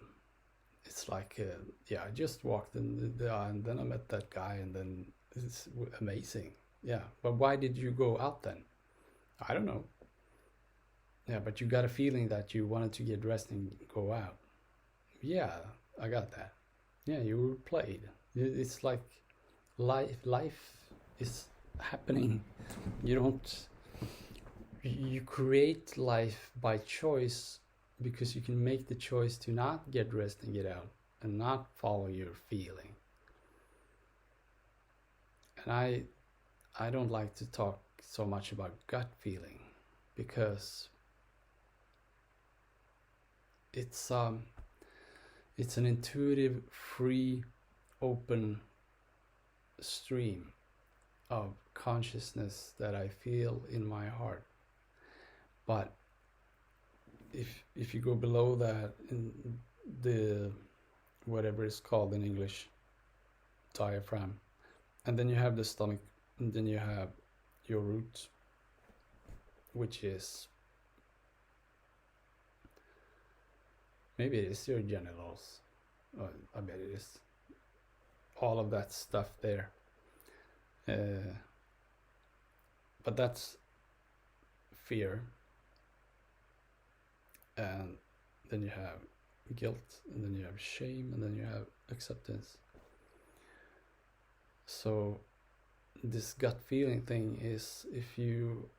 It's like, yeah, I just walked in the aisle and then I met that guy and then it's amazing. Yeah, but why did you go out then? I don't know. Yeah, but you got a feeling that you wanted to get dressed and go out. Yeah, I got that. Yeah, you were played. It's like life is happening. You don't, you create life by choice, because you can make the choice to not get dressed and get out and not follow your feeling. And I don't like to talk so much about gut feeling, because it's an intuitive, free, open stream of consciousness that I feel in my heart. But if you go below that, in the whatever it's called in English, diaphragm, and then you have the stomach, and then you have your root, which is, maybe it is your genitals. I bet it is. All of that stuff there. But that's fear. And then you have guilt, and then you have shame, and then you have acceptance. So this gut feeling thing is, if you,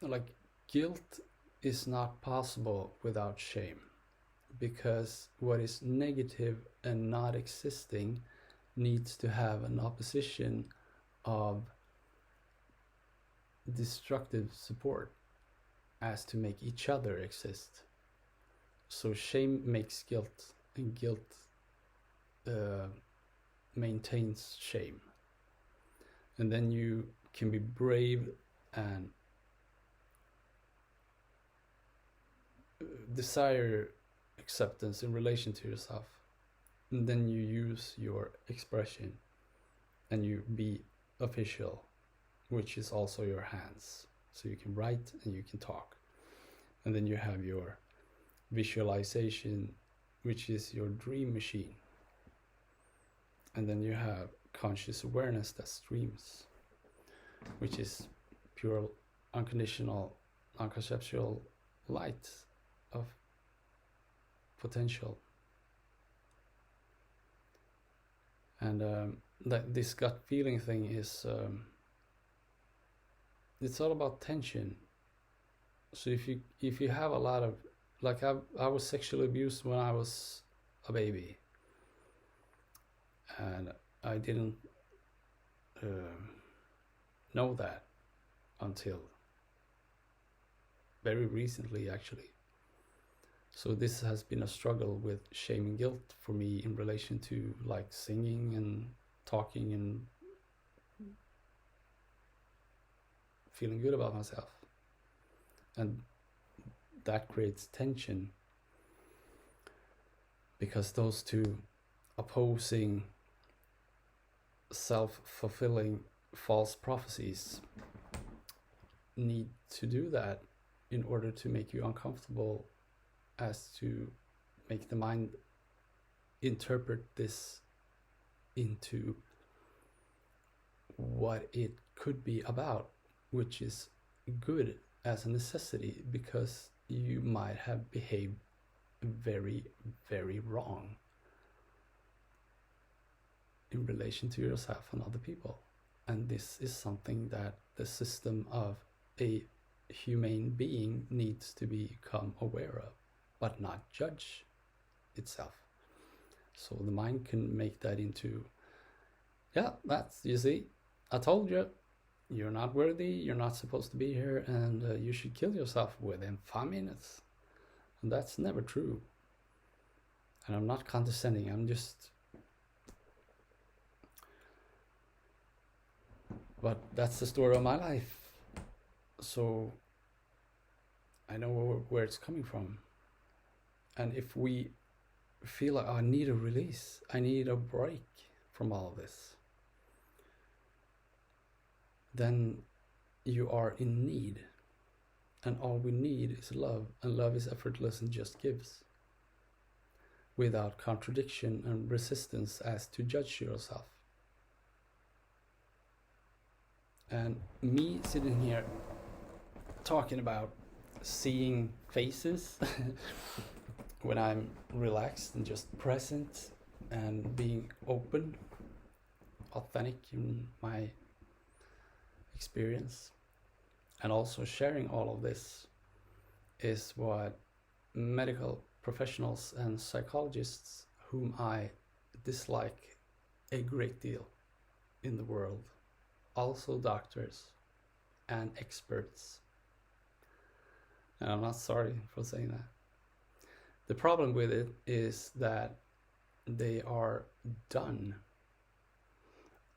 like, guilt is not possible without shame, because what is negative and not existing needs to have an opposition of destructive support as to make each other exist. So shame makes guilt, and guilt maintains shame. And then you can be brave and desire acceptance in relation to yourself. And then you use your expression and you be official, which is also your hands. So you can write and you can talk. And then you have your visualization, which is your dream machine. And then you have conscious awareness that streams, which is pure, unconditional, non-conceptual light of potential. And that this gut feeling thing is, it's all about tension. So if you have a lot of, like, I was sexually abused when I was a baby, and I didn't know that until very recently, actually. So this has been a struggle with shame and guilt for me in relation to, like, singing and talking and feeling good about myself. And that creates tension, because those two opposing, self-fulfilling false prophecies need to do that in order to make you uncomfortable, as to make the mind interpret this into what it could be about, which is good as a necessity, because you might have behaved very, very wrong in relation to yourself and other people. And this is something that the system of a humane being needs to become aware of, but not judge itself. So the mind can make that into, yeah, that's, you see, I told you, you're not worthy, you're not supposed to be here, and you should kill yourself within 5 minutes. And that's never true. And I'm not condescending, I'm just, but that's the story of my life. So I know where it's coming from. And if we feel like, oh, I need a release, I need a break from all of this, then you are in need. And all we need is love, and love is effortless and just gives, without contradiction and resistance as to judge yourself. And me sitting here talking about seeing faces when I'm relaxed and just present and being open, authentic in my experience, and also sharing all of this is what medical professionals and psychologists, whom I dislike a great deal in the world, also doctors and experts. And I'm not sorry for saying that. The problem with it is that they are done.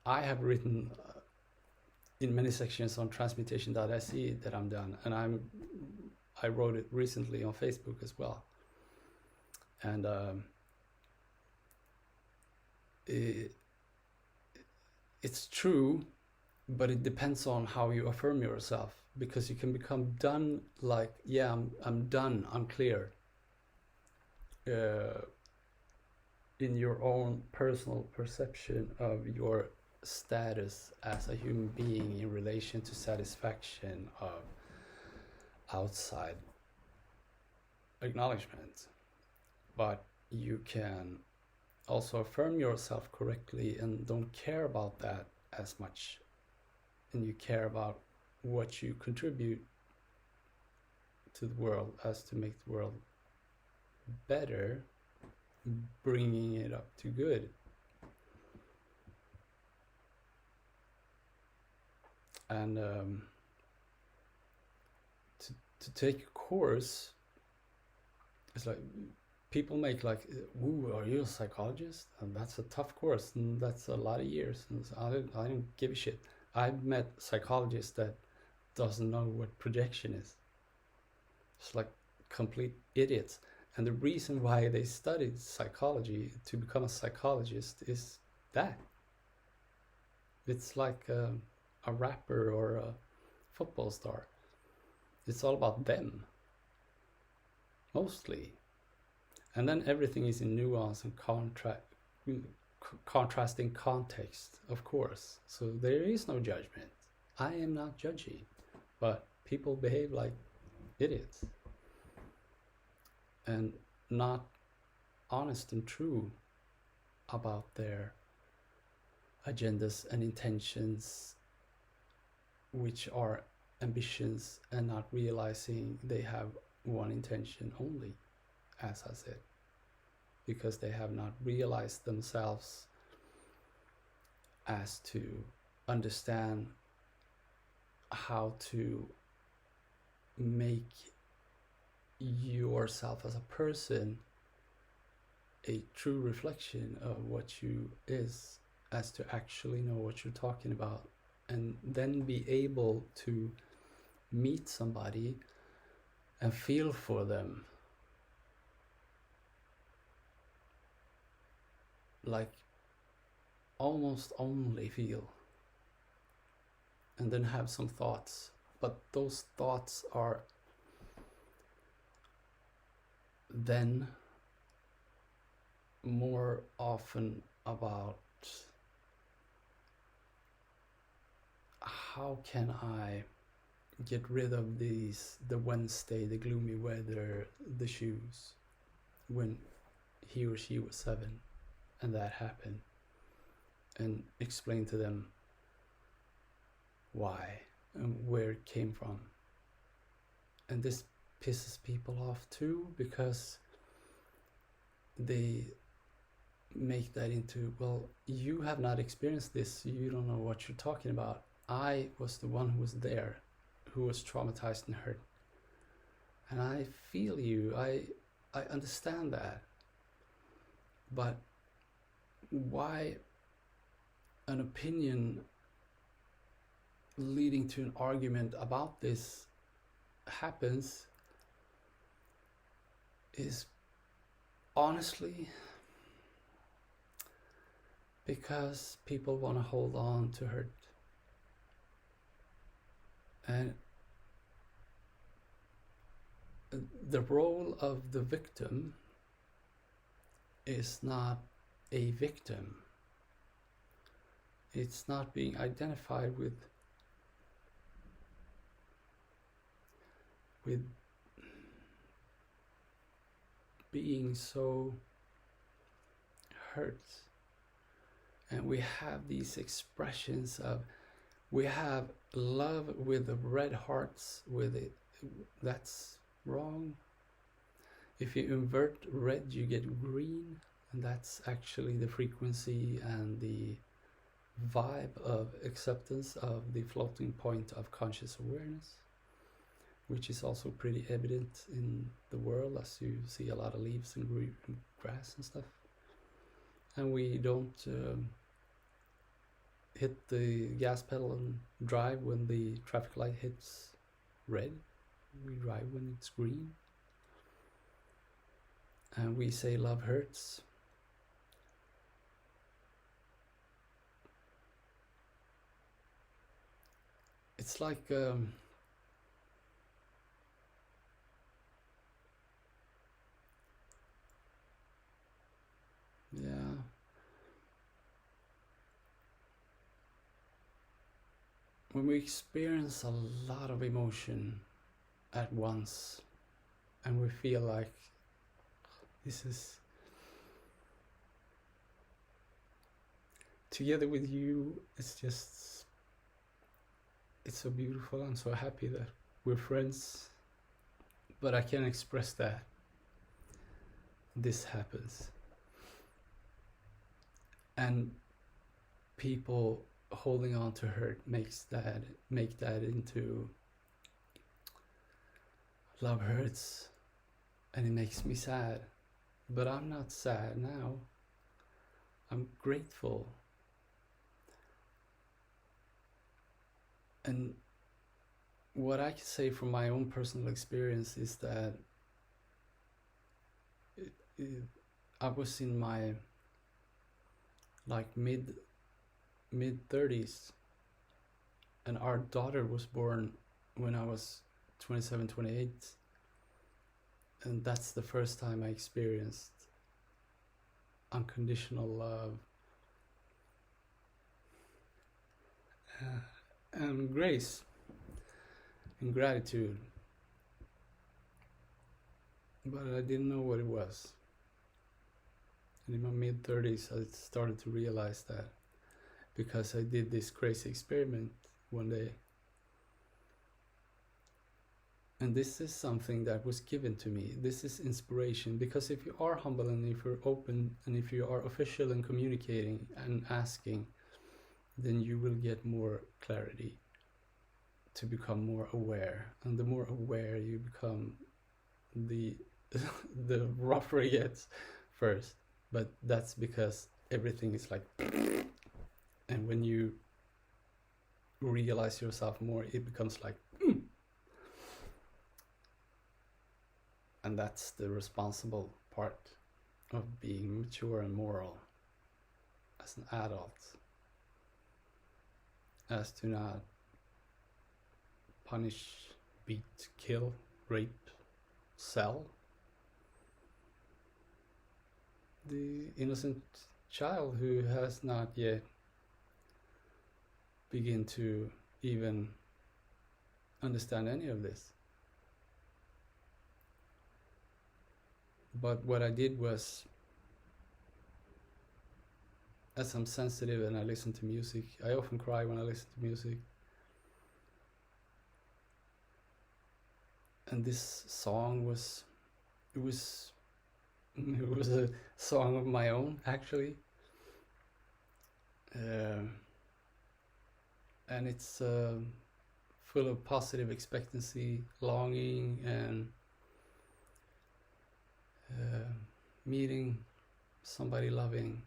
I have written in many sections on transmutation.se that I'm done, and I wrote it recently on Facebook as well. And it's true, but it depends on how you affirm yourself, because you can become done, like, yeah, I'm done, I'm clear, in your own personal perception of your status as a human being in relation to satisfaction of outside acknowledgement. But you can also affirm yourself correctly and don't care about that as much, and you care about what you contribute to the world as to make the world better, bringing it up to good. And to take a course, it's like people make like, "Ooh, are you a psychologist?" And that's a tough course, and that's a lot of years. And so I don't give a shit. I've met psychologists that doesn't know what projection is. It's like complete idiots. And the reason why they studied psychology to become a psychologist is that. It's like a rapper or a football star. It's all about them, mostly. And then everything is in nuance and contrasting context, of course. So there is no judgment. I am not judgy, but people behave like idiots and not honest and true about their agendas and intentions, which are ambitions, and not realizing they have one intention only, as I said, because they have not realized themselves as to understand how to make yourself as a person a true reflection of what you is, as to actually know what you're talking about, and then be able to meet somebody and feel for them, like almost only feel, and then have some thoughts. But those thoughts are then more often about how can I get rid of the Wednesday, the gloomy weather, the shoes, when he or she was 7 and that happened, and explain to them why and where it came from. And this pisses people off too, because they make that into, well, you have not experienced this, you don't know what you're talking about. I was the one who was there, who was traumatized and hurt, and I feel you, I understand that. But why an opinion leading to an argument about this happens is honestly because people want to hold on to hurt. And the role of the victim is not a victim. It's not being identified with being so hurt. And we have these expressions of, we have love with the red hearts with it. That's wrong. If you invert red, you get green, and that's actually the frequency and the vibe of acceptance of the floating point of conscious awareness, which is also pretty evident in the world as you see a lot of leaves and grass and stuff. And we don't hit the gas pedal and drive when the traffic light hits red. We drive when it's green. And we say love hurts. It's like yeah. When we experience a lot of emotion at once and we feel like this is together with you, it's so beautiful. I'm so happy that we're friends, but I can't express that. This happens. And people holding on to hurt make that into love hurts, and it makes me sad. But I'm not sad now. I'm grateful. And what I can say from my own personal experience is that I was in my mid 30s, and our daughter was born when I was 27, 28, and that's the first time I experienced unconditional love and grace and gratitude, but I didn't know what it was. And in my mid 30s I started to realize that, because I did this crazy experiment one day. And this is something that was given to me. This is inspiration, because if you are humble and if you're open and if you are official in communicating and asking, then you will get more clarity to become more aware. And the more aware you become, the rougher it gets first. But that's because everything is like, and when you realize yourself more, it becomes like, and that's the responsible part of being mature and moral as an adult, as to not punish, beat, kill, rape, sell the innocent child who has not yet begin to even understand any of this. But what I did was, as I'm sensitive and I listen to music, I often cry when I listen to music. And this song was a song of my own, actually. And it's full of positive expectancy, longing, and meeting somebody loving.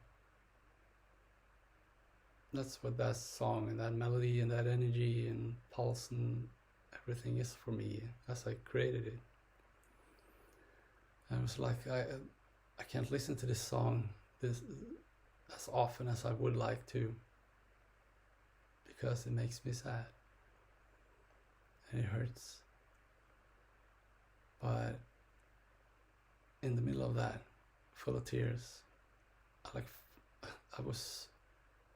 That's what that song and that melody and that energy and pulse and everything is for me as I created it. And I was like, I can't listen to this song this as often as I would like to, because it makes me sad and it hurts. But in the middle of that, full of tears, I was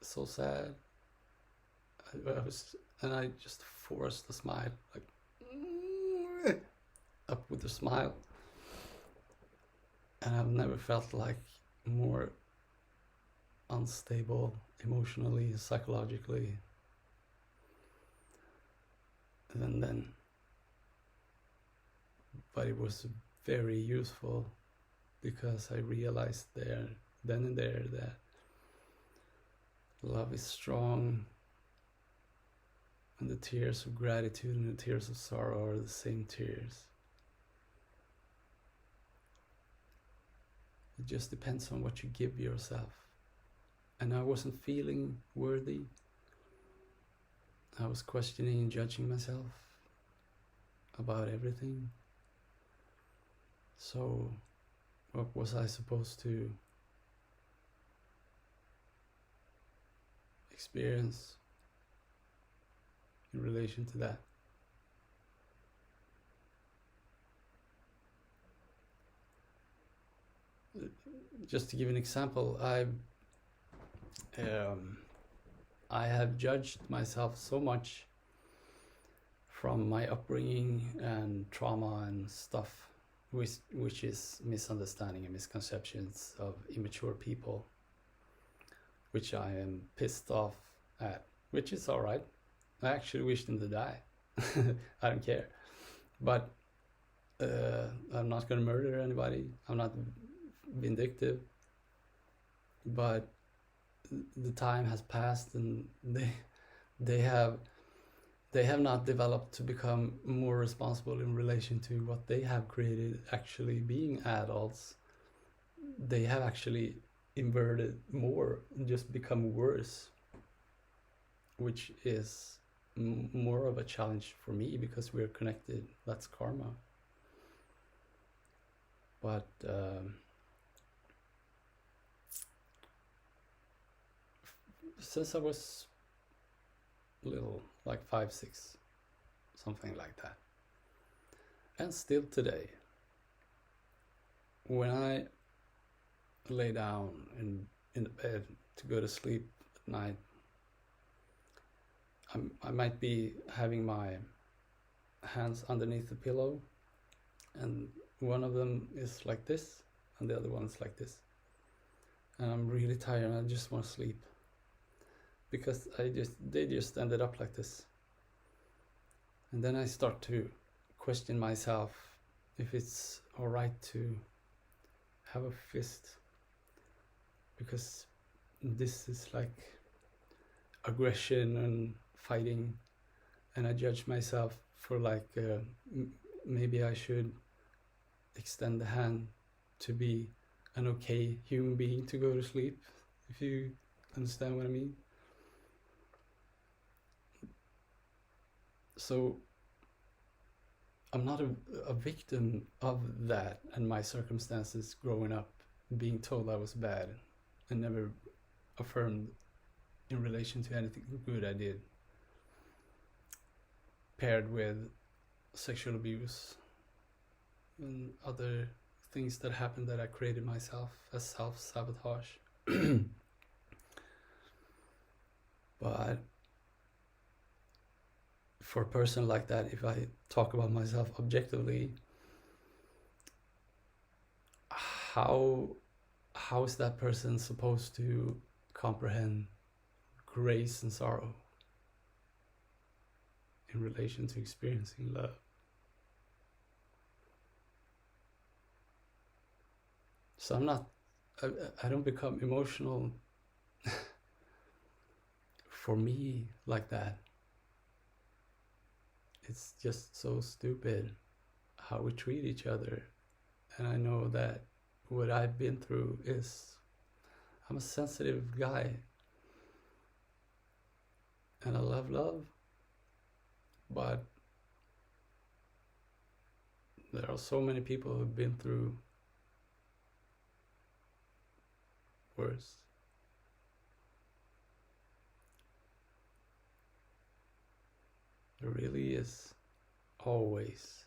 so sad. And I just forced a smile, like up with a smile. And I've never felt like more unstable emotionally, psychologically than then. But it was very useful, because I realized then and there that love is strong, and the tears of gratitude and the tears of sorrow are the same tears. It just depends on what you give yourself. And I wasn't feeling worthy. I was questioning and judging myself about everything. So what was I supposed to experience in relation to that? Just to give an example, I have judged myself so much from my upbringing and trauma and stuff, which is misunderstanding and misconceptions of immature people, which I am pissed off at, which is alright. I actually wish them to die. I don't care. But I'm not going to murder anybody. I'm not vindictive. But the time has passed, and they have not developed to become more responsible in relation to what they have created. Actually being adults, they have actually inverted more and just become worse, which is more of a challenge for me, because we're connected. That's karma. But since I was little, like 5, 6, something like that, and still today, when I lay down in the bed to go to sleep at night, I might be having my hands underneath the pillow, and one of them is like this and the other one's like this, and I'm really tired and I just want to sleep, because they just ended up like this. And then I start to question myself if it's alright to have a fist, because this is like aggression and fighting, and I judge myself for like maybe I should extend the hand to be an okay human being to go to sleep, if you understand what I mean. So I'm not a victim of that and my circumstances growing up, being told I was bad and never affirmed in relation to anything good I did, paired with sexual abuse and other things that happened that I created myself as self-sabotage. But for a person like that, if I talk about myself objectively, how is that person supposed to comprehend grace and sorrow in relation to experiencing love? So I don't become emotional for me like that. It's just so stupid how we treat each other. And I know that what I've been through is, I'm a sensitive guy and I love love, but there are so many people who've been through worse. There really is always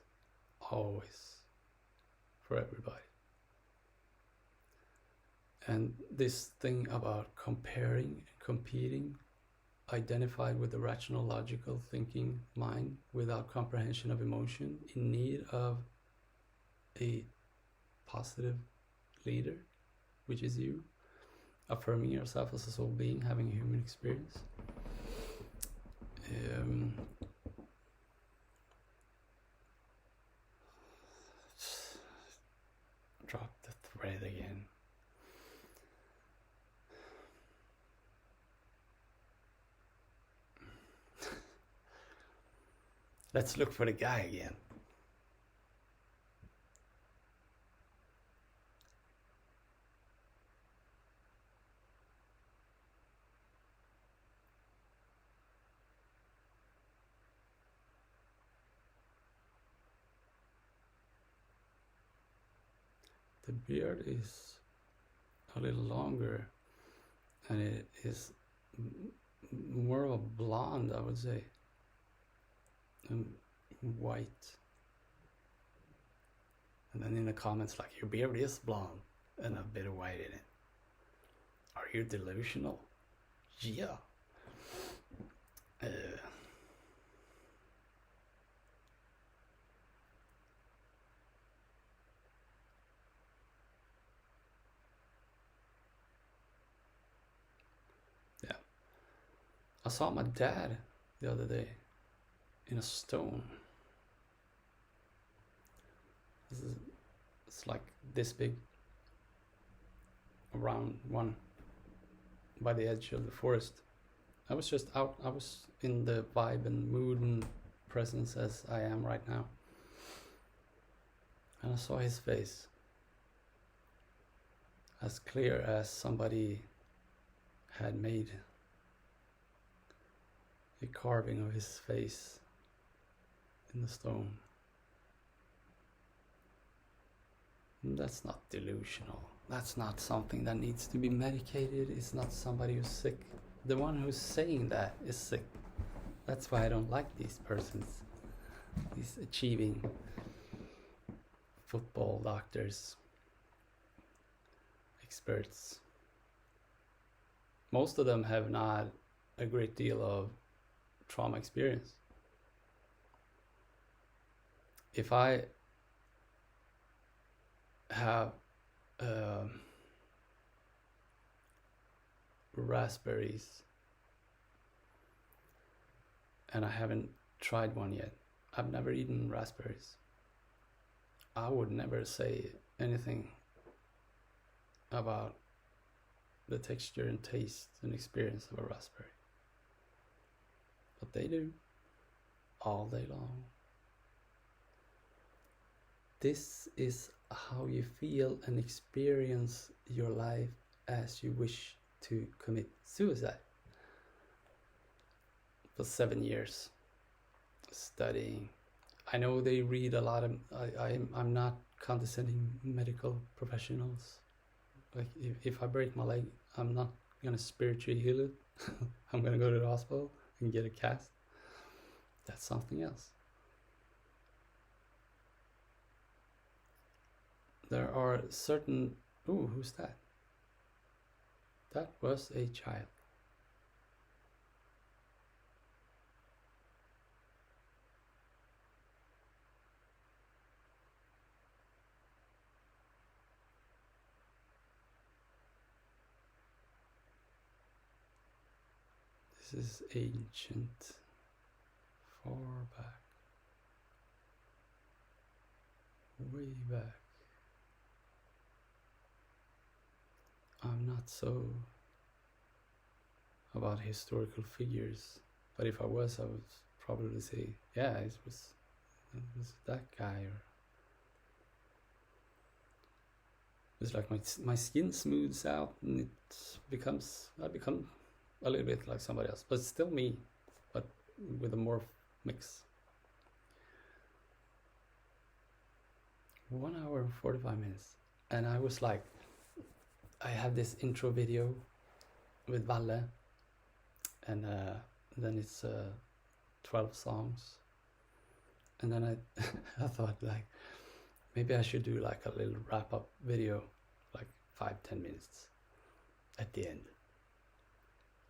for everybody. And this thing about comparing and competing, identified with the rational, logical thinking mind without comprehension of emotion, in need of a positive leader, which is you, affirming yourself as a soul being, having a human experience. Drop the thread again. Let's look for the guy again. The beard is a little longer, and it is more of a blonde, I would say, and white. And then in the comments, like, your beard is blonde and a bit of white in it. Are you delusional? Yeah. Yeah. I saw my dad the other day in a stone. It's like this big, around one, by the edge of the forest. I was just out. I was in the vibe and mood and presence as I am right now. And I saw his face as clear as somebody had made a carving of his face in the stone. And that's not delusional. That's not something that needs to be medicated. It's not somebody who's sick. The one who's saying that is sick. That's why I don't like these persons. These achieving football doctors, experts. Most of them have not a great deal of trauma experience. If I have raspberries and I haven't tried one yet, I've never eaten raspberries, I would never say anything about the texture and taste and experience of a raspberry. But they do, all day long. This is how you feel and experience your life as you wish to commit suicide. For 7 years studying. I know they read a lot of, I'm not condescending medical professionals. Like if I break my leg, I'm not gonna spiritually heal it. I'm gonna go to the hospital and get a cast. That's something else. There are certain... Ooh, who's that? That was a child. This is ancient, far back, way back. I'm not so about historical figures, but if I was, I would probably say, yeah, it was that guy. Or it's like my skin smooths out and I become a little bit like somebody else, but still me, but with a morph mix. 1 hour and 45 minutes, and I was like, I have this intro video with Valle, and then it's 12 songs, and then I thought like maybe I should do like a little wrap-up video, like 5-10 minutes at the end,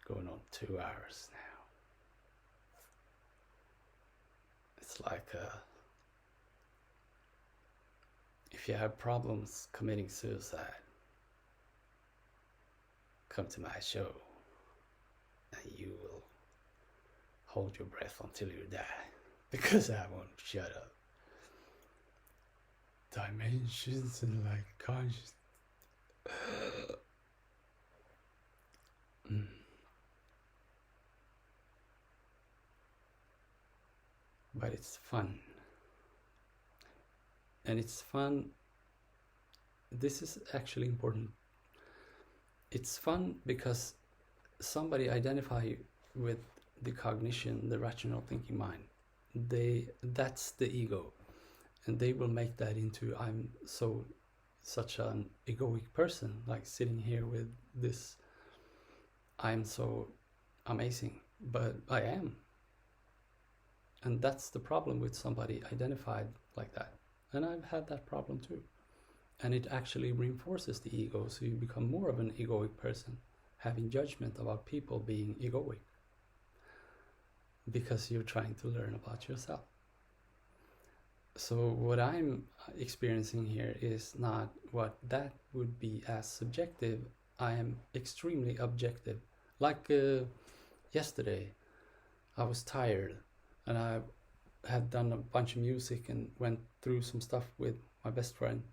going on 2 hours now. It's like if you have problems committing suicide, come to my show and you will hold your breath until you die, because I won't shut up. Dimensions and like conscious. But it's fun. And it's fun. This is actually important. It's fun because somebody identify with the cognition, the rational thinking mind. That's the ego. And they will make that into I'm such an egoic person, like sitting here with this, I'm so amazing, but I am. And that's the problem with somebody identified like that. And I've had that problem too. And it actually reinforces the ego, so you become more of an egoic person, having judgment about people being egoic, because you're trying to learn about yourself. So what I'm experiencing here is not what that would be as subjective. I am extremely objective. Like yesterday, I was tired and I had done a bunch of music and went through some stuff with my best friend.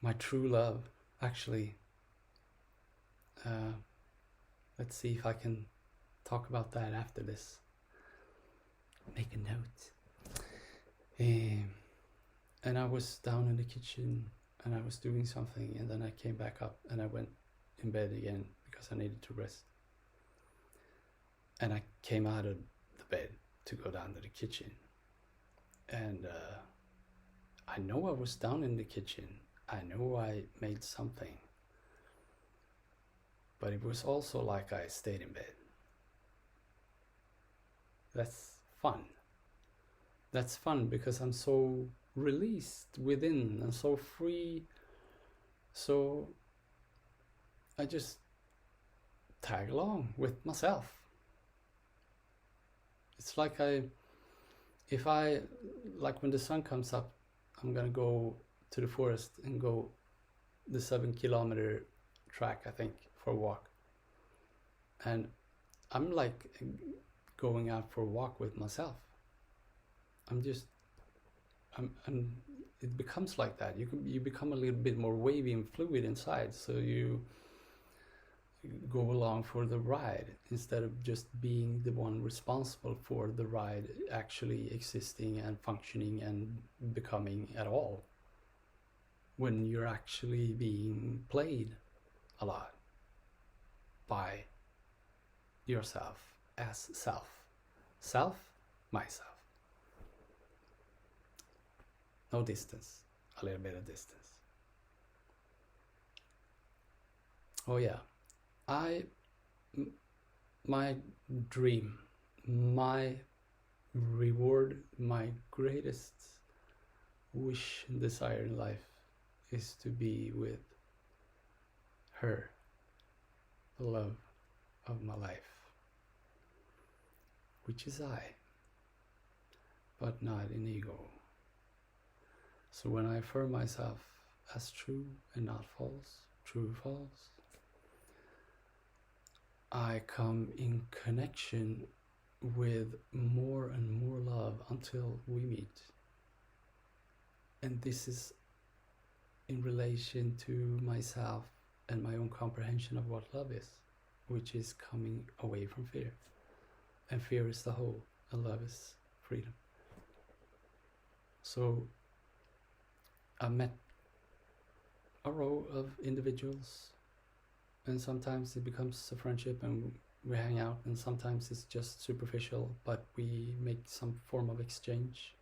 My true love, actually. Let's see if I can talk about that after this. Make a note. And I was down in the kitchen and I was doing something, and then I came back up and I went in bed again because I needed to rest. And I came out of the bed to go down to the kitchen, and I know I was down in the kitchen. I know I made something, but it was also like I stayed in bed. That's fun. That's fun because I'm so released within and so free. So I just tag along with myself. It's like like when the sun comes up, I'm gonna go to the forest and go the 7-kilometer track, I think, for a walk. And I'm like going out for a walk with myself. It becomes like that. You become a little bit more wavy and fluid inside, so you go along for the ride instead of just being the one responsible for the ride actually existing and functioning and becoming at all, when you're actually being played a lot by yourself as self, myself. No distance, a little bit of distance. Oh yeah, my dream, my reward, my greatest wish and desire in life is to be with her, the love of my life, which is I, but not in ego. So when I affirm myself as true and not false, true, false, I come in connection with more and more love until we meet. And this is in relation to myself and my own comprehension of what love is, which is coming away from fear. And fear is the whole, and love is freedom. So I met a row of individuals, and sometimes it becomes a friendship and we hang out, and sometimes it's just superficial, but we make some form of exchange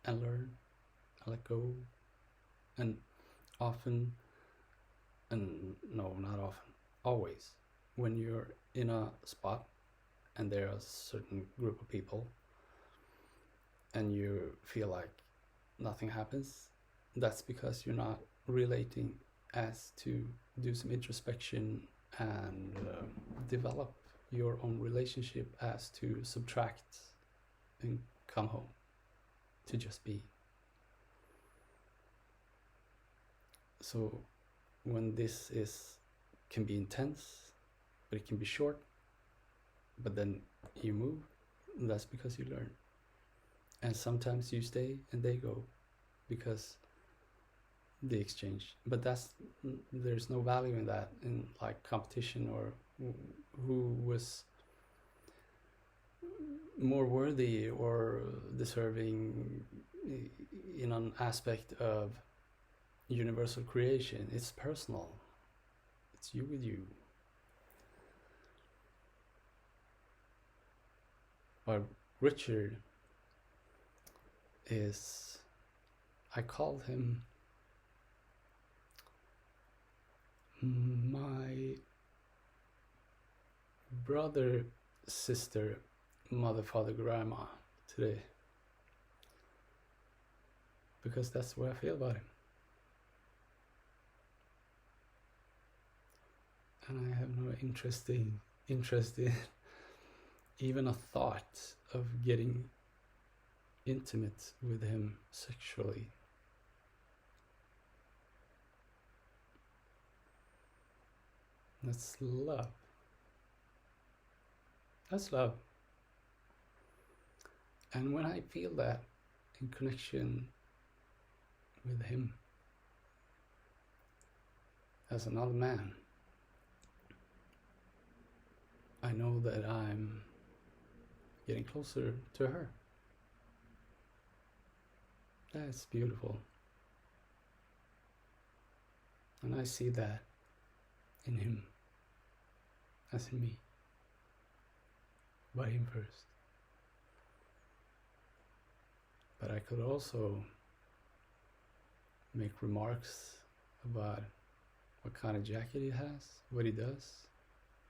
and learn and let go. And often And no, not often, always, when you're in a spot and there are a certain group of people and you feel like nothing happens, that's because you're not relating as to do some introspection and develop your own relationship as to subtract and come home to just be. So when this can be intense, but it can be short, but then you move, that's because you learn. And sometimes you stay and they go because the exchange, but there's no value in that, in like competition or who was more worthy or deserving in an aspect of universal creation. It's personal. It's you with you. But Richard is, I called him my brother, sister, mother, father, grandma today, because that's what I feel about him. And I have no interest in even a thought of getting intimate with him sexually. That's love. That's love. And when I feel that in connection with him as another man, I know that I'm getting closer to her. That's beautiful. And I see that in him as in me, but him first. But I could also make remarks about what kind of jacket he has, what he does,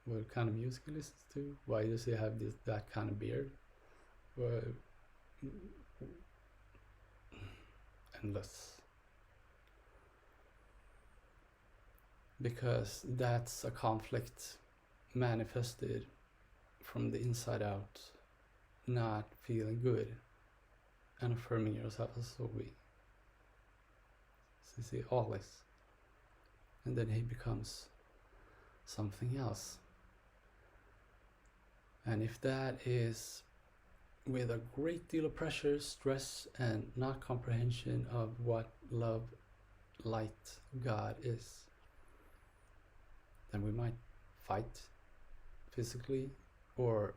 what kind of music he listens to, why does he have that kind of beard, endless. Because that's a conflict manifested from the inside out, not feeling good and affirming yourself as so weak. So you see, always. And then he becomes something else. And if that is with a great deal of pressure, stress, and not comprehension of what love, light, God is, then we might fight physically, or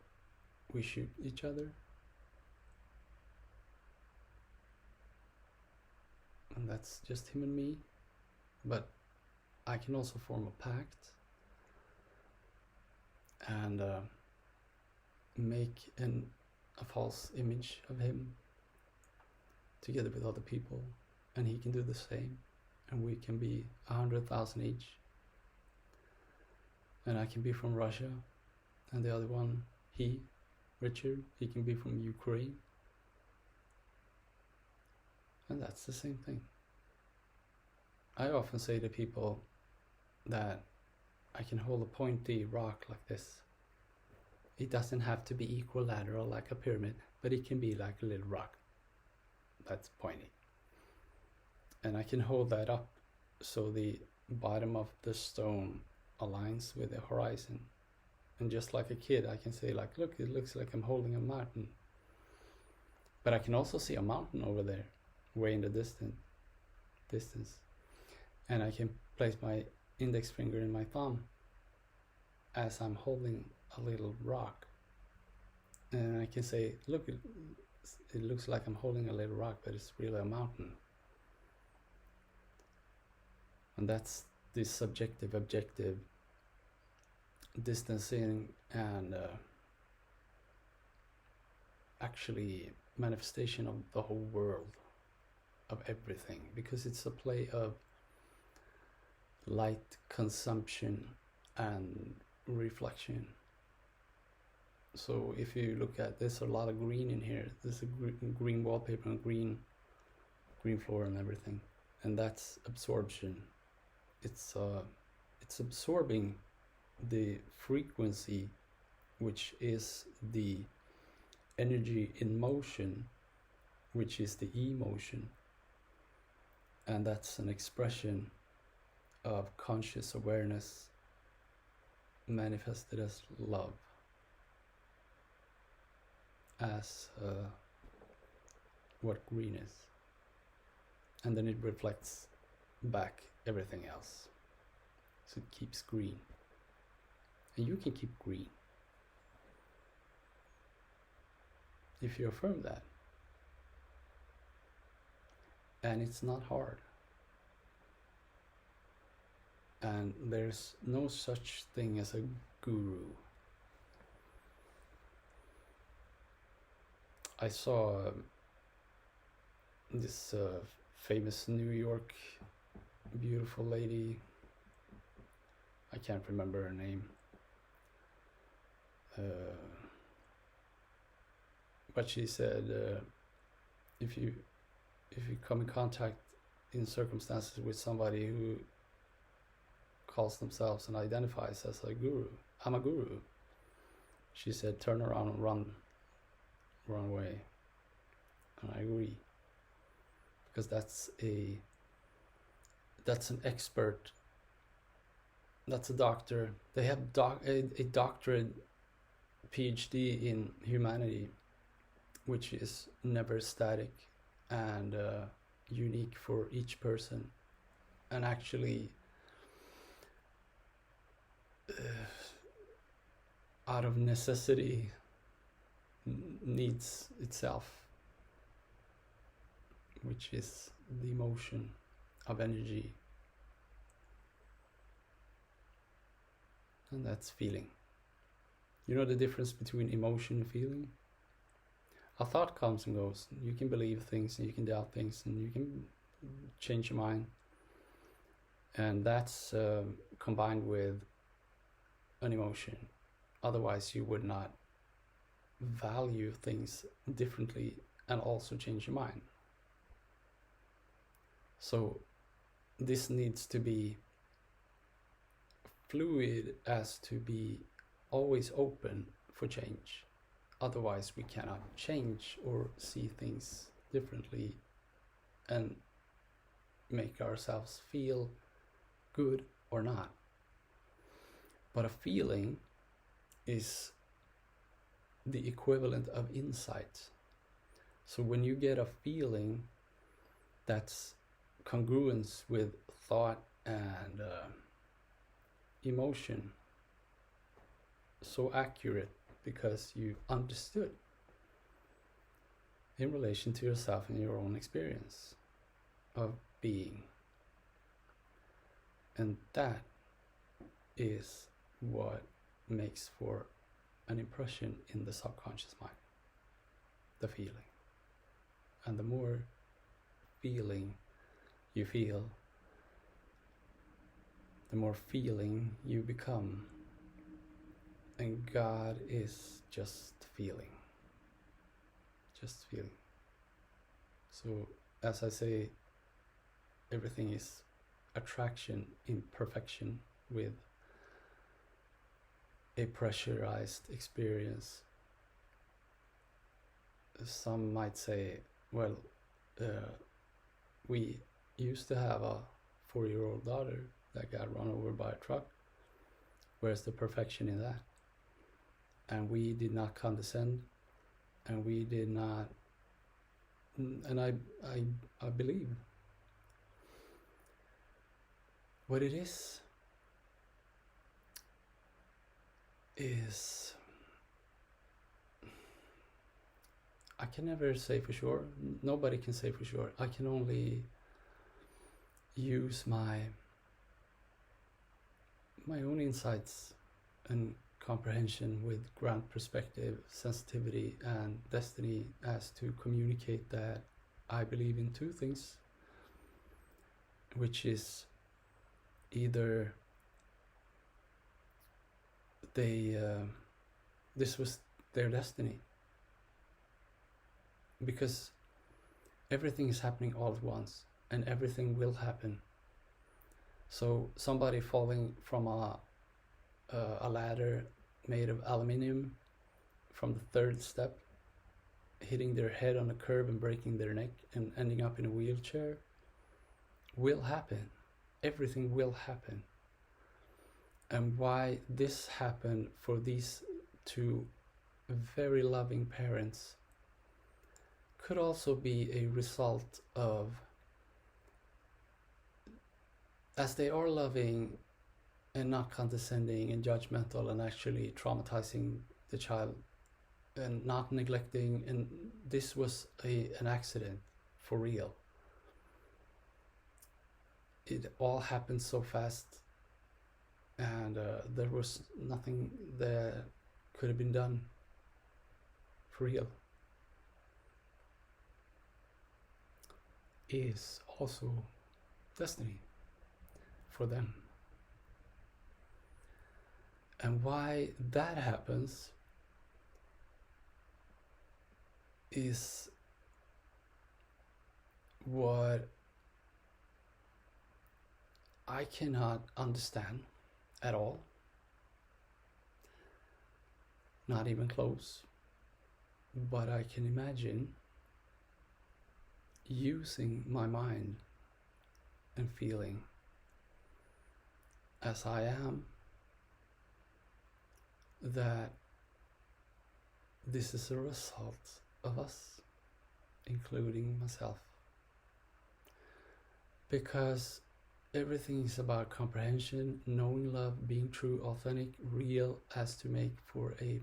we shoot each other. And that's just him and me. But I can also form a pact and make a false image of him together with other people, and he can do the same, and we can be 100,000 each. And I can be from Russia, and the other one, Richard, he can be from Ukraine. And that's the same thing. I often say to people that I can hold a pointy rock like this. It doesn't have to be equilateral like a pyramid, but it can be like a little rock that's pointy. And I can hold that up so the bottom of the stone aligns with the horizon. And just like a kid, I can say, like, look, it looks like I'm holding a mountain. But I can also see a mountain over there, way in the distance. And I can place my index finger in my thumb as I'm holding a little rock. And I can say, look, it looks like I'm holding a little rock, but it's really a mountain. And that's the subjective, objective distancing and actually manifestation of the whole world, of everything, because it's a play of light consumption and reflection. So if you look at, there's a lot of green in here. There's a green wallpaper and green floor and everything, and that's absorption. It's absorbing the frequency, which is the energy in motion, which is the emotion, and that's an expression of conscious awareness manifested as love, as what green is, and then it reflects back everything else, so it keeps green, and you can keep green if you affirm that. And it's not hard, and there's no such thing as a guru. I saw this famous New York beautiful lady, I can't remember her name, but she said if you come in contact in circumstances with somebody who calls themselves and identifies as a guru, I'm a guru, she said, turn around and run away. And I agree, because that's an expert, that's a doctor. They have a doctorate, PhD in humanity, which is never static and unique for each person, and actually out of necessity needs itself, which is the emotion of energy, and that's feeling. You know the difference between emotion and feeling? A thought comes and goes. You can believe things and you can doubt things and you can change your mind, and that's combined with an emotion. Otherwise you would not value things differently and also change your mind. So this needs to be fluid as to be always open for change. Otherwise we cannot change or see things differently and make ourselves feel good or not. But a feeling is the equivalent of insight. So when you get a feeling that's congruence with thought and emotion, so accurate because you understood in relation to yourself and your own experience of being, and that is what makes for an impression in the subconscious mind, the feeling. And the more feeling you feel, the more feeling you become. And God is just feeling. Just feeling. So, as I say, everything is attraction in perfection with a pressurized experience. Some might say, well, we used to have a 4-year-old daughter that got run over by a truck. Where's the perfection in that? And we did not condescend, and we did not, and I believe what it is I can never say for sure. Nobody can say for sure. I can only use my own insights and comprehension with ground perspective, sensitivity, and destiny as to communicate that I believe in two things, which is either they this was their destiny, because everything is happening all at once and everything will happen. So somebody falling from a ladder made of aluminium from the third step, hitting their head on a curb and breaking their neck and ending up in a wheelchair will happen. Everything will happen. And why this happened for these two very loving parents could also be a result of, as they are loving and not condescending and judgmental and actually traumatizing the child and not neglecting, and this was an accident for real. It all happened so fast, and there was nothing that could have been done for real. Is also destiny for them. And why that happens is what I cannot understand at all, not even close, but I can imagine using my mind and feeling as I am that this is a result of us, including myself, because everything is about comprehension, knowing love, being true, authentic, real, as to make for a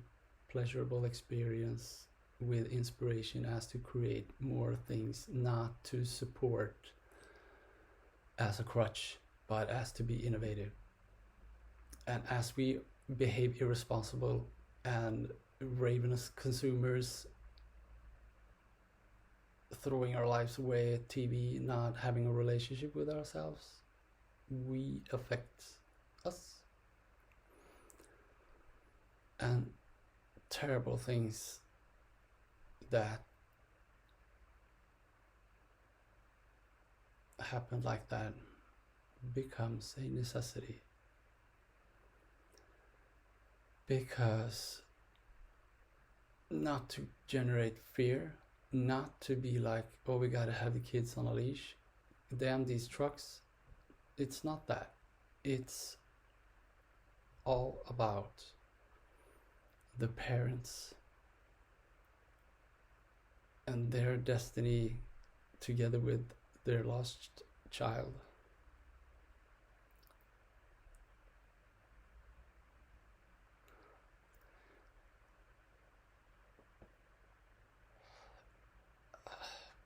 pleasurable experience, with inspiration as to create more things, not to support as a crutch, but as to be innovative. And as we behave irresponsible and ravenous consumers, throwing our lives away at TV, not having a relationship with ourselves, we affect us. And terrible things that happen like that becomes a necessity, because not to generate fear, not to be like, oh, we gotta have the kids on a leash, damn these trucks. It's not that. It's all about the parents and their destiny together with their lost child.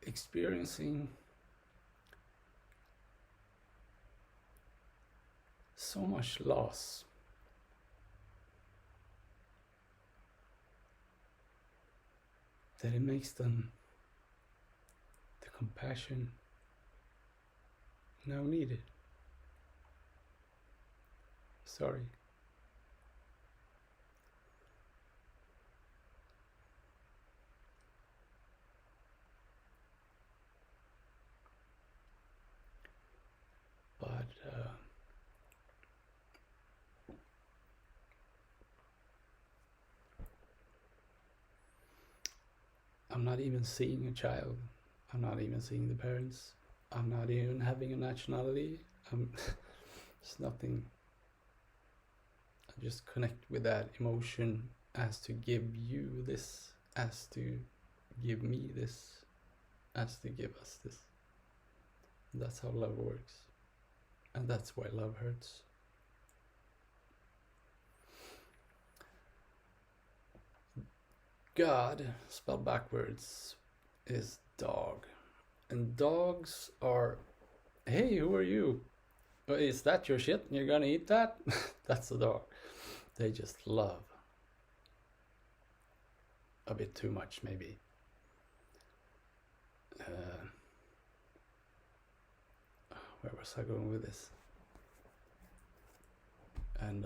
Experiencing so much loss that it makes them the compassion now needed. Sorry. But I'm not even seeing a child. I'm not even seeing the parents. I'm not even having a nationality. It's nothing. I just connect with that emotion as to give you this, as to give me this, as to give us this. That's how love works. And that's why love hurts. God, spelled backwards, is dog. And dogs are, hey, who are you? Is that your shit? You're gonna eat that? That's a dog. They just love. A bit too much, maybe. Where was I going with this? And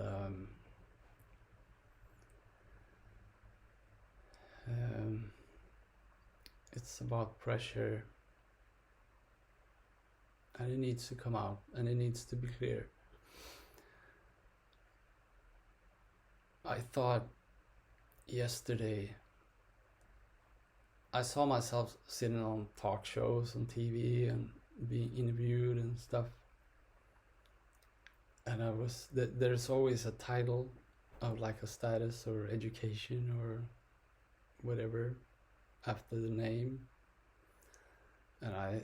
it's about pressure, and it needs to come out, and it needs to be clear. I thought yesterday, I saw myself sitting on talk shows on TV and being interviewed and stuff, and there's always a title of like a status or education or whatever after the name, and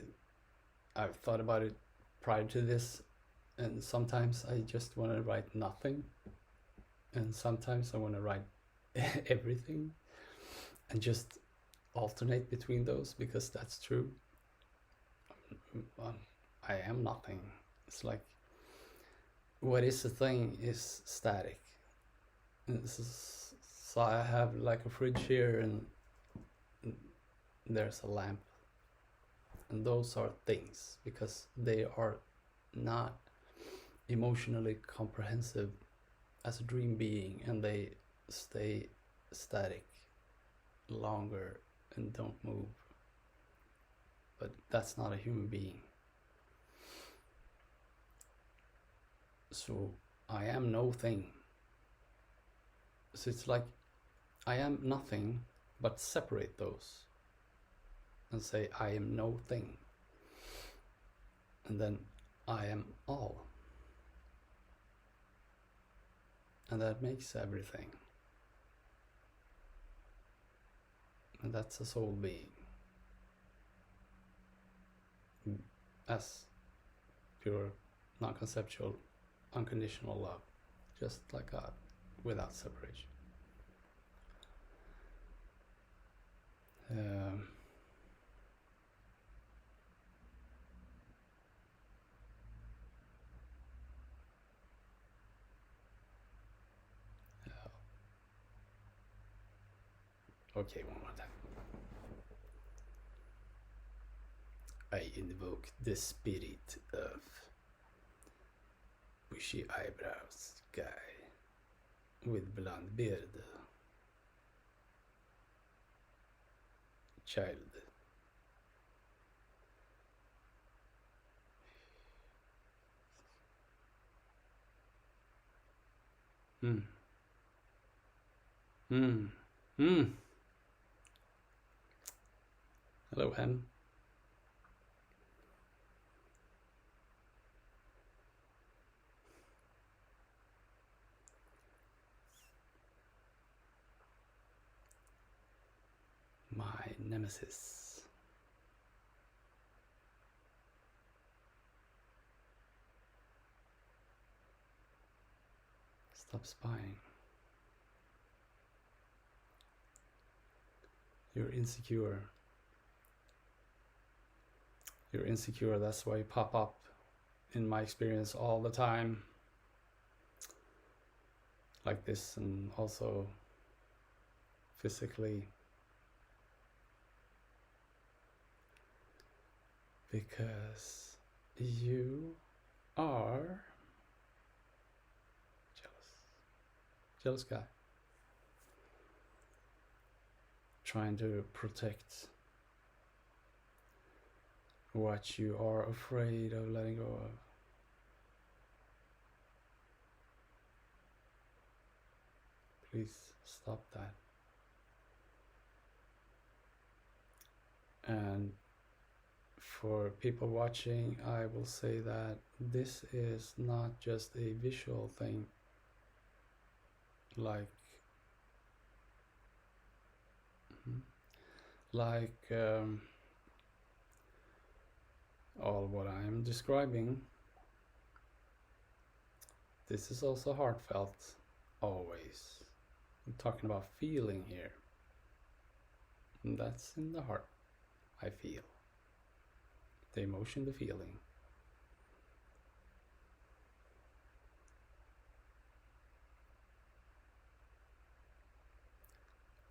I've thought about it prior to this, and sometimes I just want to write nothing, and sometimes I want to write everything, and just alternate between those, because that's true. I am nothing. It's like, what is a thing is static. So I have like a fridge here, and there's a lamp, and those are things because they are not emotionally comprehensive as a dream being, and they stay static longer and don't move. But that's not a human being. So I am no thing. So it's like I am nothing, but separate those and say I am no thing, and then I am all, and that makes everything, and that's a soul being as pure, non-conceptual, unconditional love, just like God, without separation. Okay, one more time. I invoke the spirit of bushy eyebrows guy with blonde beard, child. Hello, Anne. My nemesis. Stop spying. You're insecure. You're insecure, that's why you pop up, in my experience, all the time. Like this, and also physically. Because you are jealous. Jealous guy. Trying to protect what you are afraid of letting go of. Please stop that. And for people watching, I will say that this is not just a visual thing, like all what I'm describing. This is also heartfelt, always. I'm talking about feeling here, and that's in the heart. I feel the emotion, the feeling.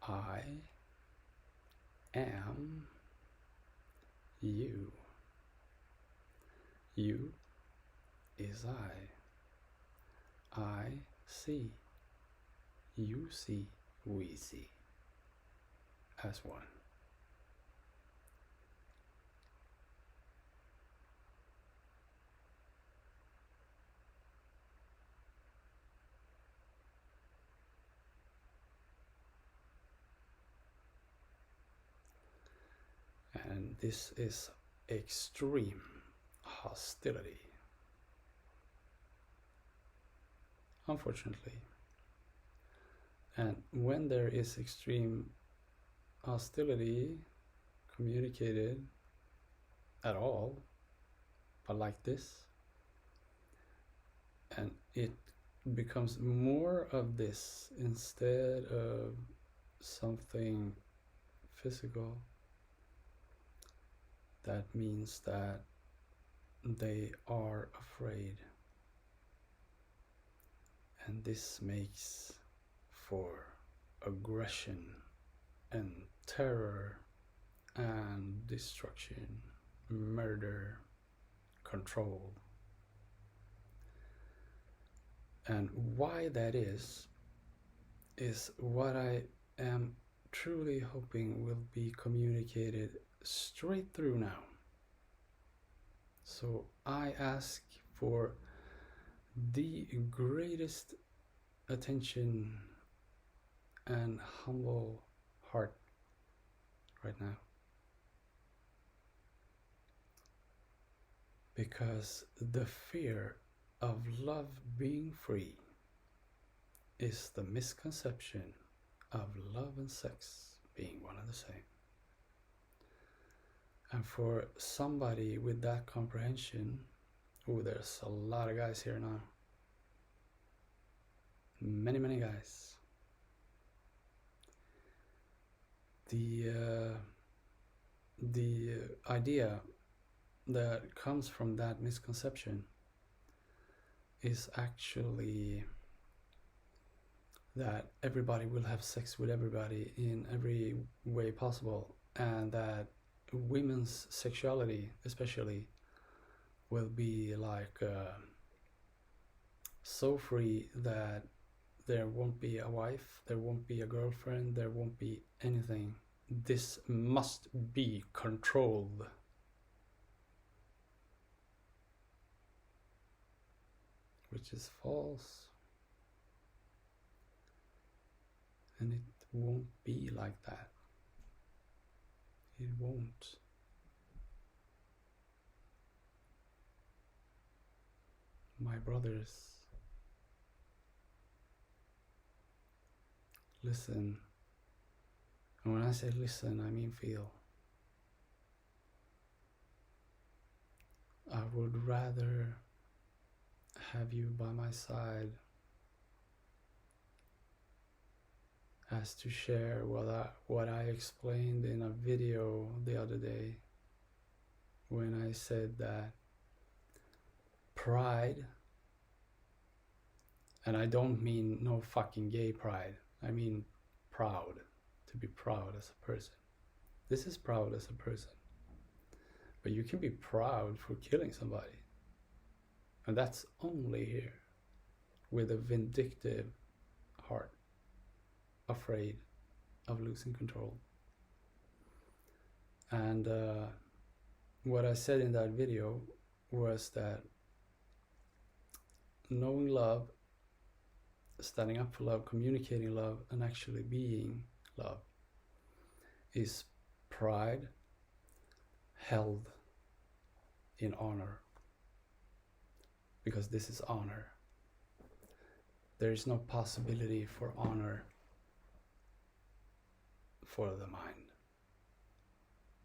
I am you. You is I. I see, you see, we see as one. And this is extreme hostility. Unfortunately. And when there is extreme hostility communicated at all, but like this, and it becomes more of this instead of something physical, that means that they are afraid. And this makes for aggression and terror and destruction, murder, control. And why that is what I am truly hoping will be communicated straight through now. So I ask for the greatest attention and humble heart right now. Because the fear of love being free is the misconception of love and sex being one and the same. And for somebody with that comprehension, there's a lot of guys here now. Many guys. The idea that comes from that misconception is actually that everybody will have sex with everybody in every way possible, and that women's sexuality especially will be like so free that there won't be a wife, there won't be a girlfriend, there won't be anything. This must be controlled. Which is false. And it won't be like that. It won't. My brothers, listen. And when I say listen, I mean feel. I would rather have you by my side as to share what I explained in a video the other day when I said that pride, and I don't mean no fucking gay pride, I mean proud, to be proud as a person. This is proud as a person. But you can be proud for killing somebody. And that's only here with a vindictive heart, afraid of losing control. And what I said in that video was that knowing love, standing up for love, communicating love, and actually being love is pride held in honor. Because this is honor. There is no possibility for honor for the mind.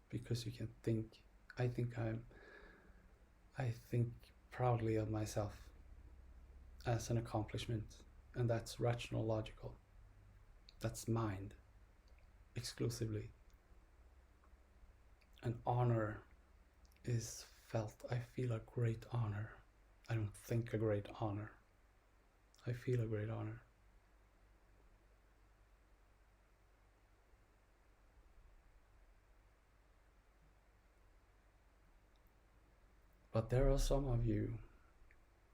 Because you can think, I think proudly of myself as an accomplishment, and that's rational, logical. That's mind, exclusively. And honor is felt. I feel a great honor. I don't think a great honor. I feel a great honor. But there are some of you,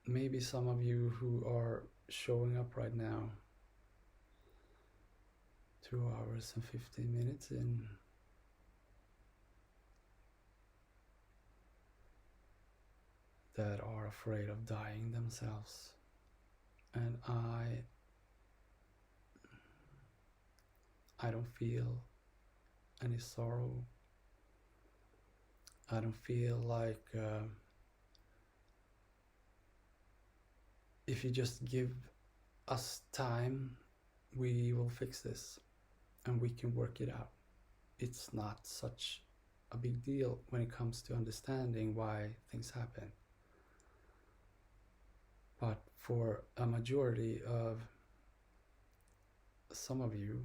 maybe some of you who are showing up right now, 2 hours and 15 minutes in, that are afraid of dying themselves. And I don't feel any sorrow. I don't feel like if you just give us time, we will fix this and we can work it out. It's not such a big deal when it comes to understanding why things happen. But for a majority of some of you,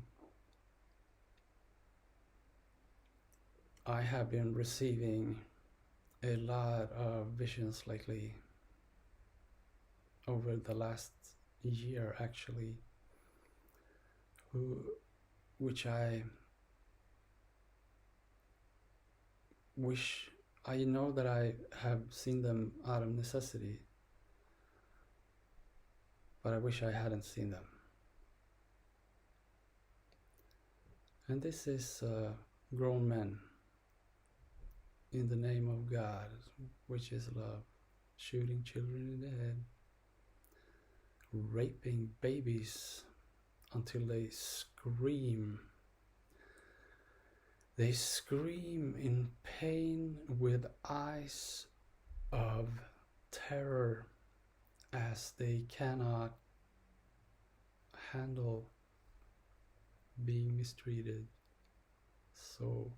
I have been receiving a lot of visions lately, over the last year actually, which I wish, I know that I have seen them out of necessity, but I wish I hadn't seen them. And this is grown men in the name of God, which is love, shooting children in the head, raping babies until they scream. They scream in pain with eyes of terror as they cannot handle being mistreated so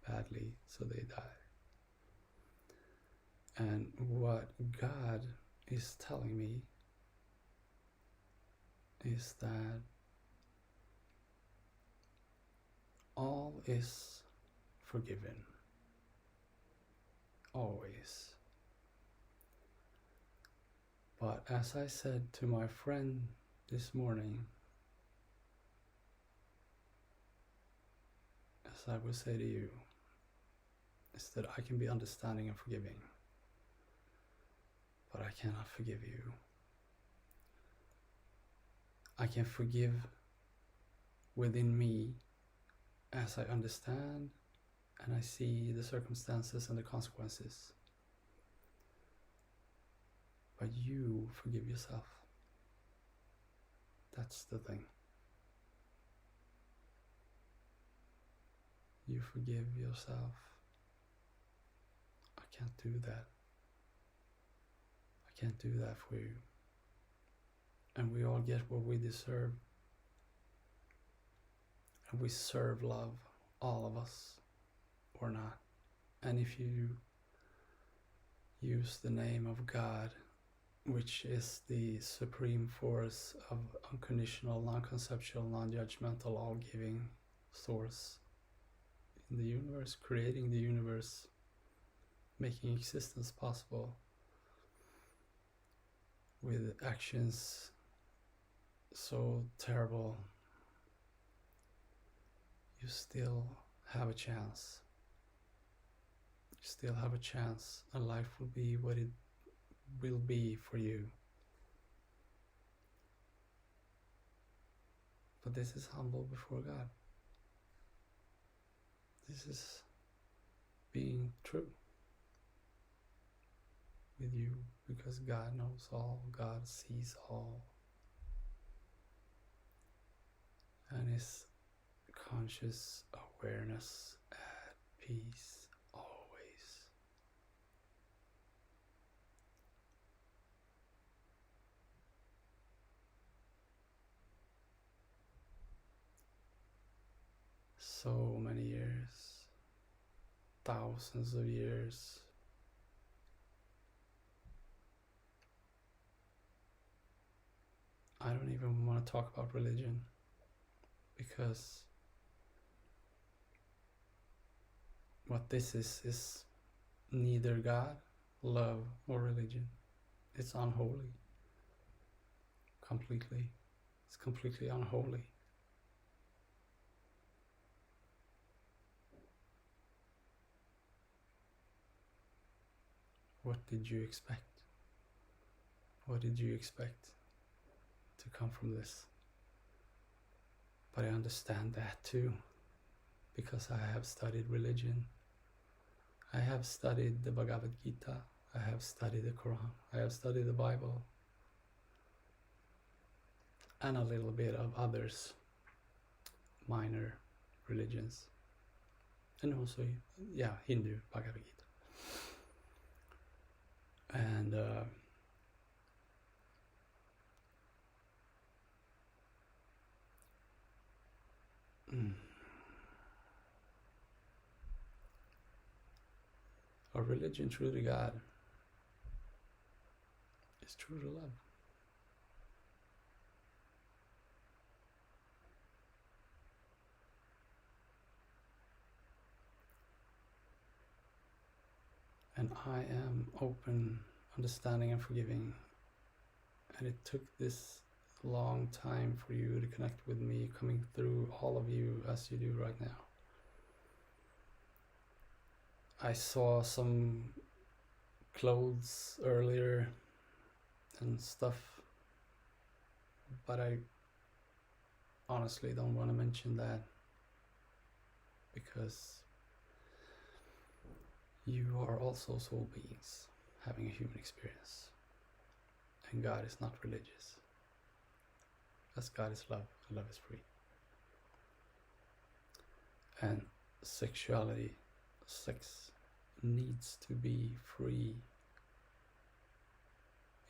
badly, so they die. And what God is telling me is that all is forgiven, always. But as I said to my friend this morning, as I will say to you, is that I can be understanding and forgiving, but I cannot forgive you. I can forgive within me as I understand and I see the circumstances and the consequences. But you forgive yourself. That's the thing. You forgive yourself. I can't do that. I can't do that for you. And we all get what we deserve. And we serve love, all of us, or not. And if you use the name of God, which is the supreme force of unconditional, non-conceptual, non-judgmental, all-giving source in the universe, creating the universe, making existence possible with actions so terrible, you still have a chance. You still have a chance, and life will be what it will be for you. But this is humble before God. This is being true with you, because God knows all, God sees all, and is conscious awareness at peace always. So many years, thousands of years, I don't even want to talk about religion, because what this is neither God, love, or religion. It's unholy. Completely. It's completely unholy. What did you expect? What did you expect? to come from this. But I understand that too, because I have studied religion. I have studied the Bhagavad Gita. I have studied the Quran. I have studied the Bible. And a little bit of others, minor religions. And also, Hindu Bhagavad Gita. And our religion, true to God, is true to love. And I am open, understanding, and forgiving. And it took this long time for you to connect with me, coming through all of you as you do right now. I saw some clothes earlier and stuff, but I honestly don't want to mention that, because you are also soul beings having a human experience, and God is not religious, as God is love, and love is free. And sexuality, sex, needs to be free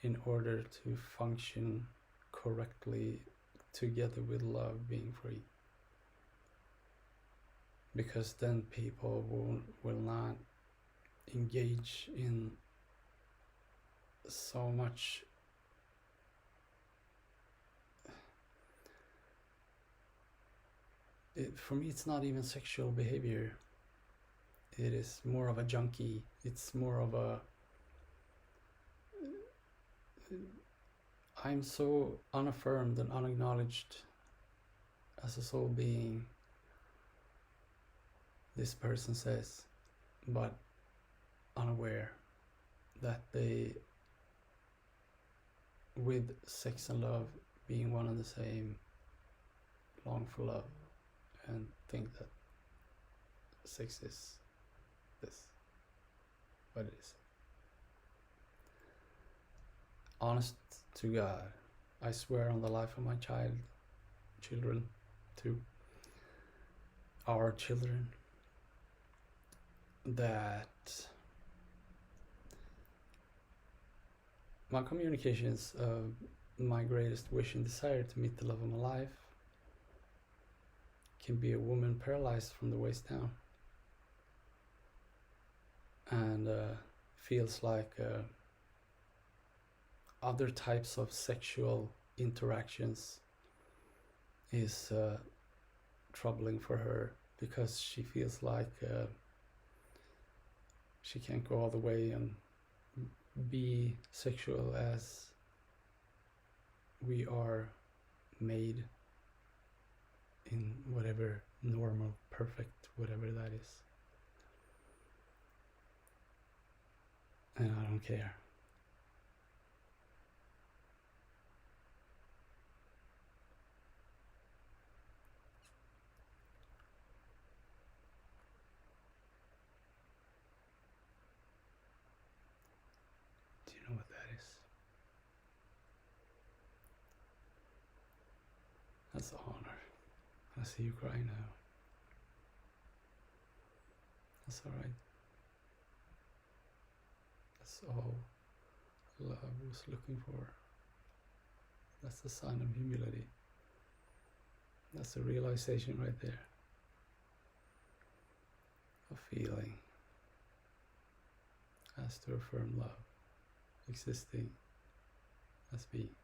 in order to function correctly together with love being free. Because then people will not engage in so much for me, it's not even sexual behavior. It is more of a junkie. It's more of a I'm so unaffirmed and unacknowledged as a soul being, this person says, but unaware that they, with sex and love being one and the same, long for love and think that sex is this, but it is. Honest to God, I swear on the life of my children too, our children, that my communications, my greatest wish and desire to meet the love of my life, can be a woman paralyzed from the waist down, and feels like other types of sexual interactions is troubling for her, because she feels like she can't go all the way and be sexual as we are made in whatever normal, perfect, whatever that is. And I don't care. Do you know what that is? That's the honor. I see you cry now. That's all right. That's all love was looking for. That's the sign of humility. That's the realization right there. A feeling as to affirm love, existing as being.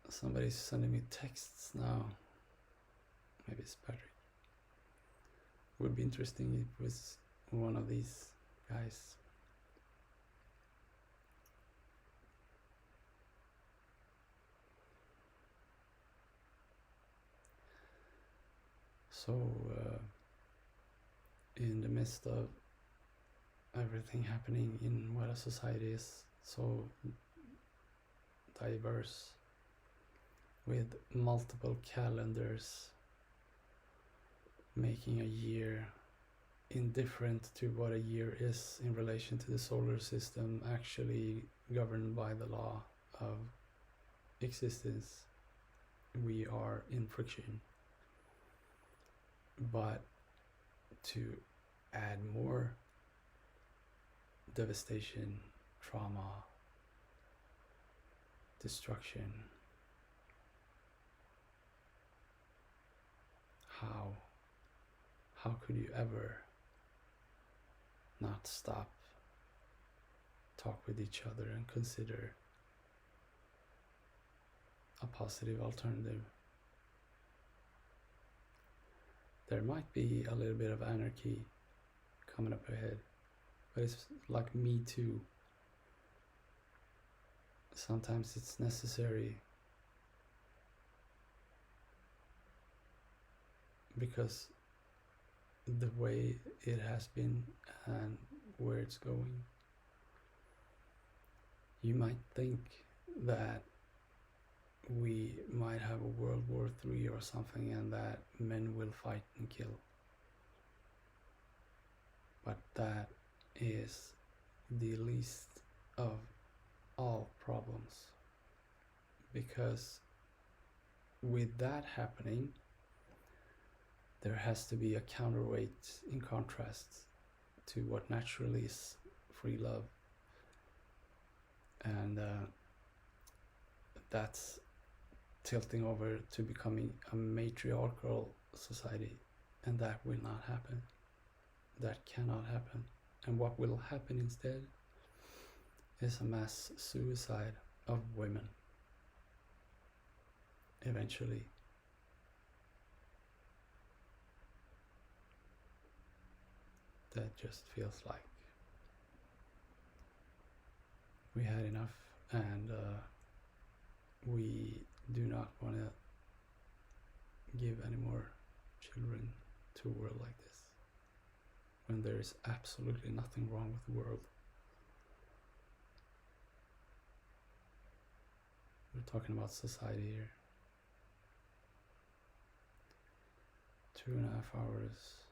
Somebody's sending me texts now. Maybe it's Patrick. Would be interesting if it was one of these guys. So, in the midst of everything happening in what a society is so diverse, with multiple calendars, making a year indifferent to what a year is in relation to the solar system, actually governed by the law of existence. We are in friction. But to add more devastation, trauma, destruction, how could you ever not stop, talk with each other, and consider a positive alternative? There might be a little bit of anarchy coming up ahead, but it's like Me Too. Sometimes it's necessary because the way it has been and where it's going, you might think that we might have a World War III or something, and that men will fight and kill. But that is the least of all problems, because with that happening, there has to be a counterweight in contrast to what naturally is free love. And that's tilting over to becoming a matriarchal society, and that will not happen. That cannot happen. And what will happen instead is a mass suicide of women eventually. That just feels like we had enough, and we do not want to give any more children to a world like this, when there is absolutely nothing wrong with the world. We're talking about society here. 2.5 hours.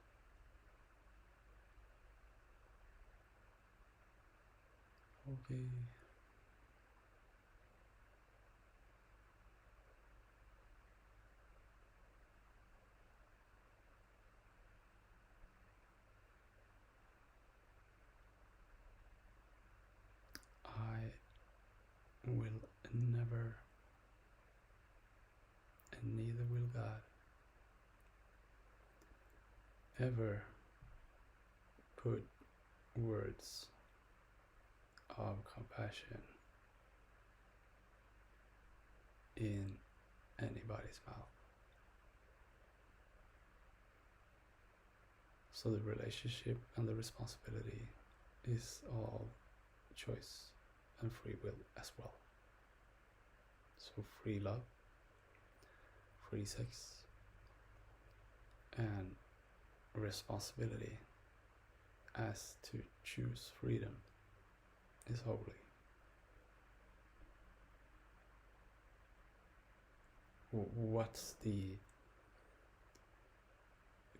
Okay. I will never, and neither will God, ever put words of compassion in anybody's mouth. So the relationship and the responsibility is all choice and free will as well. So free love, free sex, and responsibility as to choose freedom is holy. What's the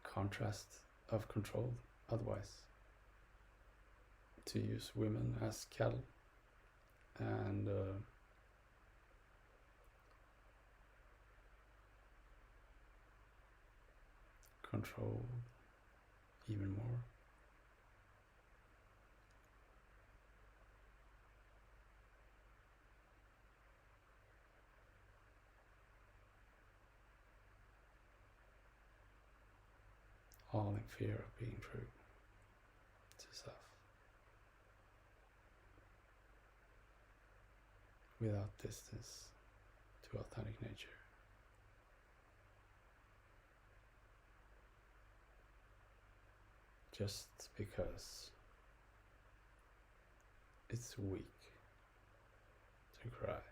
contrast of control otherwise? To use women as cattle and control even more. All in fear of being true to self, without distance to authentic nature. Just because it's weak to cry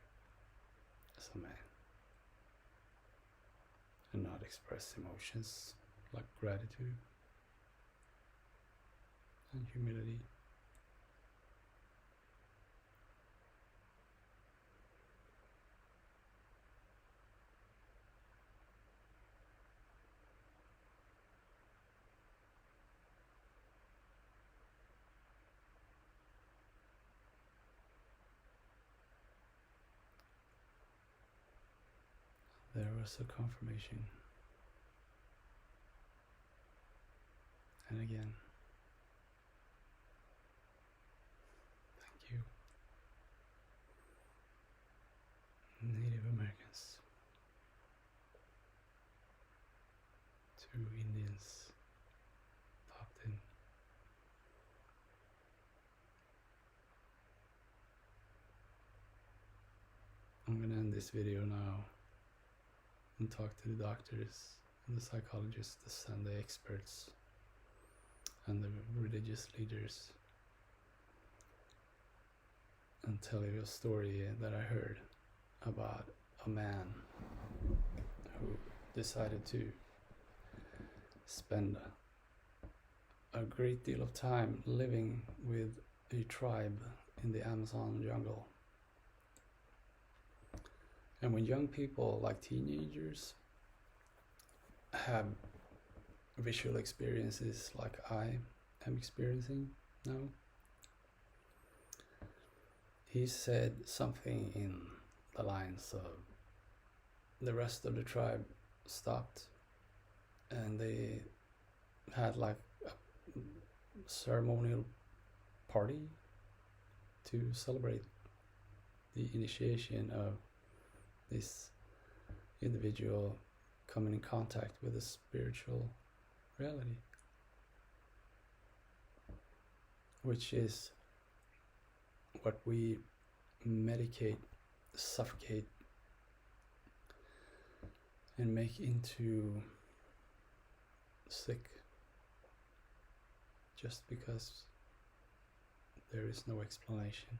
as a man and not express emotions like gratitude and humility. there was a confirmation. And again, thank you, Native Americans, to Indians popped in. I'm gonna end this video now and talk to the doctors and the psychologists and the experts and the religious leaders and tell you a story that I heard about a man who decided to spend a great deal of time living with a tribe in the Amazon jungle. And when young people, like teenagers, have visual experiences like I am experiencing now, he said something in the lines of, the rest of the tribe stopped and they had like a ceremonial party to celebrate the initiation of this individual coming in contact with a spiritual reality, which is what we medicate, suffocate, and make into sick just because there is no explanation.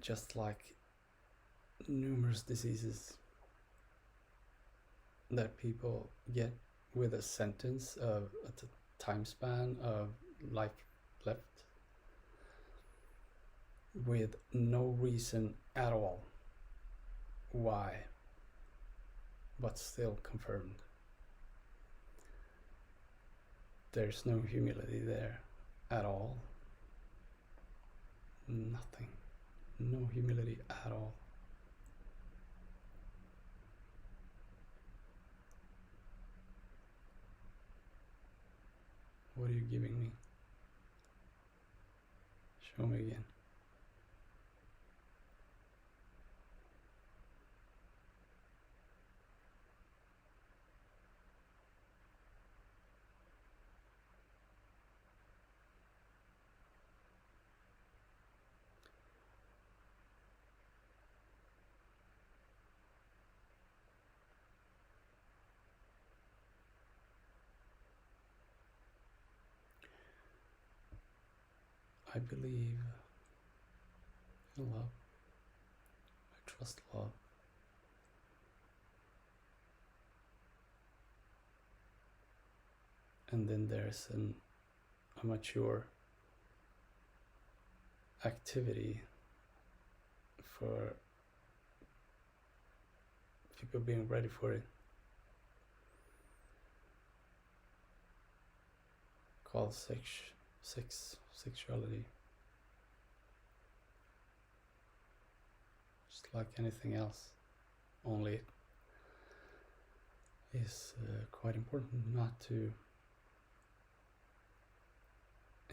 Just like numerous diseases that people get with a sentence of a time span of life left with no reason at all why, but still confirmed. There's no humility there at all. Nothing. No humility at all. What are you giving me? Show me again. I believe in love. I trust love. And then there's a mature activity for people being ready for it, called sexuality. Just like anything else, only it's quite important not to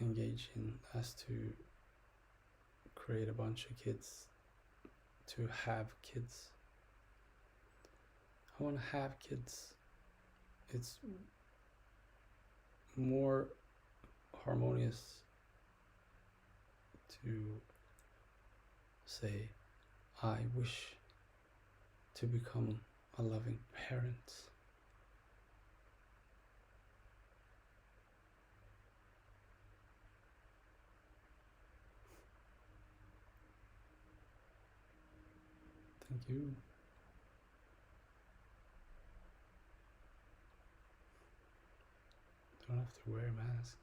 engage in as to create a bunch of kids, to have kids. I want to have kids. It's more harmonious to say, I wish to become a loving parent. Thank you. Don't have to wear a mask.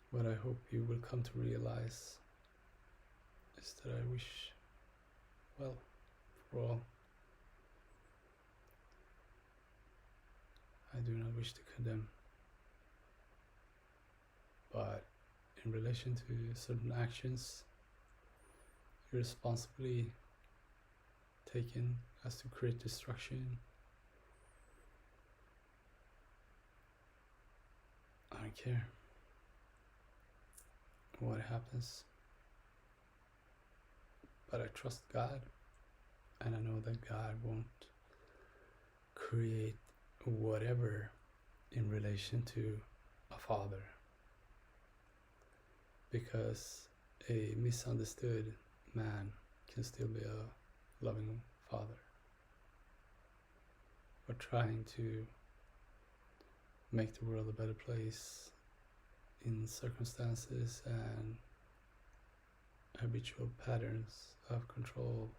What I hope you will come to realize is that I wish well for all. do not wish to condemn. But in relation to certain actions irresponsibly taken as to create destruction, I don't care what happens, but I trust God, and I know that God won't create whatever in relation to a father, because a misunderstood man can still be a loving father. We're trying to make the world a better place in circumstances and habitual patterns of control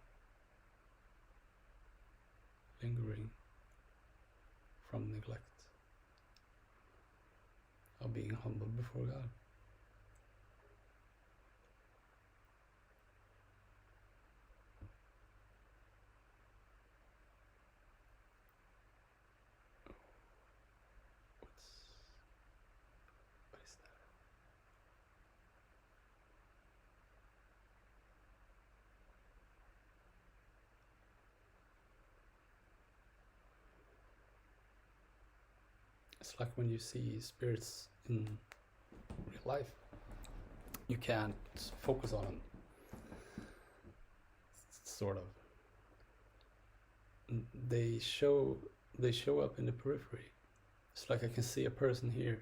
lingering from neglect of being humble before God. What is that? It's like when you see spirits in real life, you can't focus on them, sort of. They show up in the periphery. It's like I can see a person here,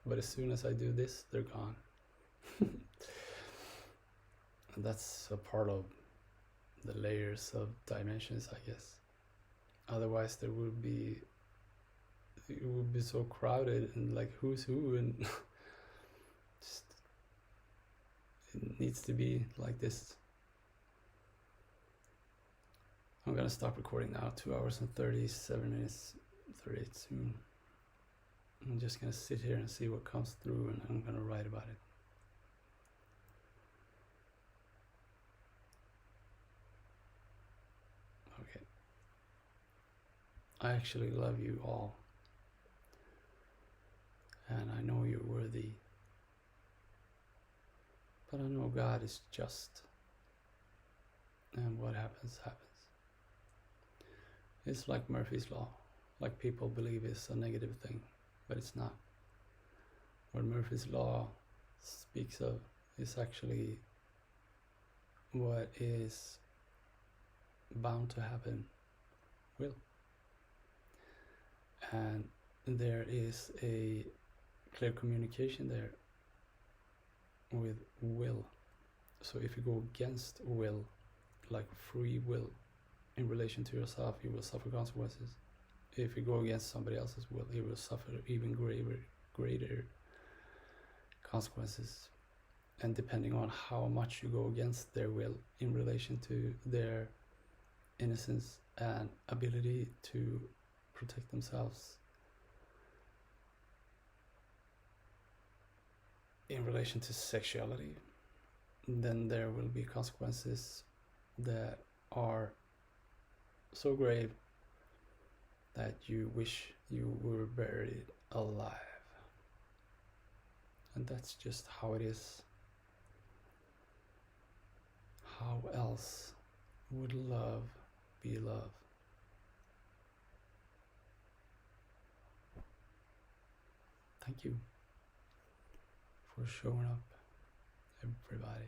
but as soon as I do this, they're gone. And that's a part of the layers of dimensions, I guess. Otherwise it would be so crowded and like who's who, and just, it needs to be like this. I'm gonna stop recording now. 2 hours and 37 minutes, 38 soon. I'm just gonna sit here and see what comes through, and I'm gonna write about it. Okay. I actually love you all, and I know you're worthy, but I know God is just, and what happens, happens. It's like Murphy's Law, like people believe it's a negative thing, but it's not. What Murphy's Law speaks of is actually what is bound to happen will. And there is a clear communication there with will. So if you go against will, like free will, in relation to yourself, you will suffer consequences. If you go against somebody else's will, you will suffer even greater consequences. And depending on how much you go against their will in relation to their innocence and ability to protect themselves, in relation to sexuality, then there will be consequences that are so grave that you wish you were buried alive. And that's just how it is. How else would love be love? Thank you for showing up, everybody.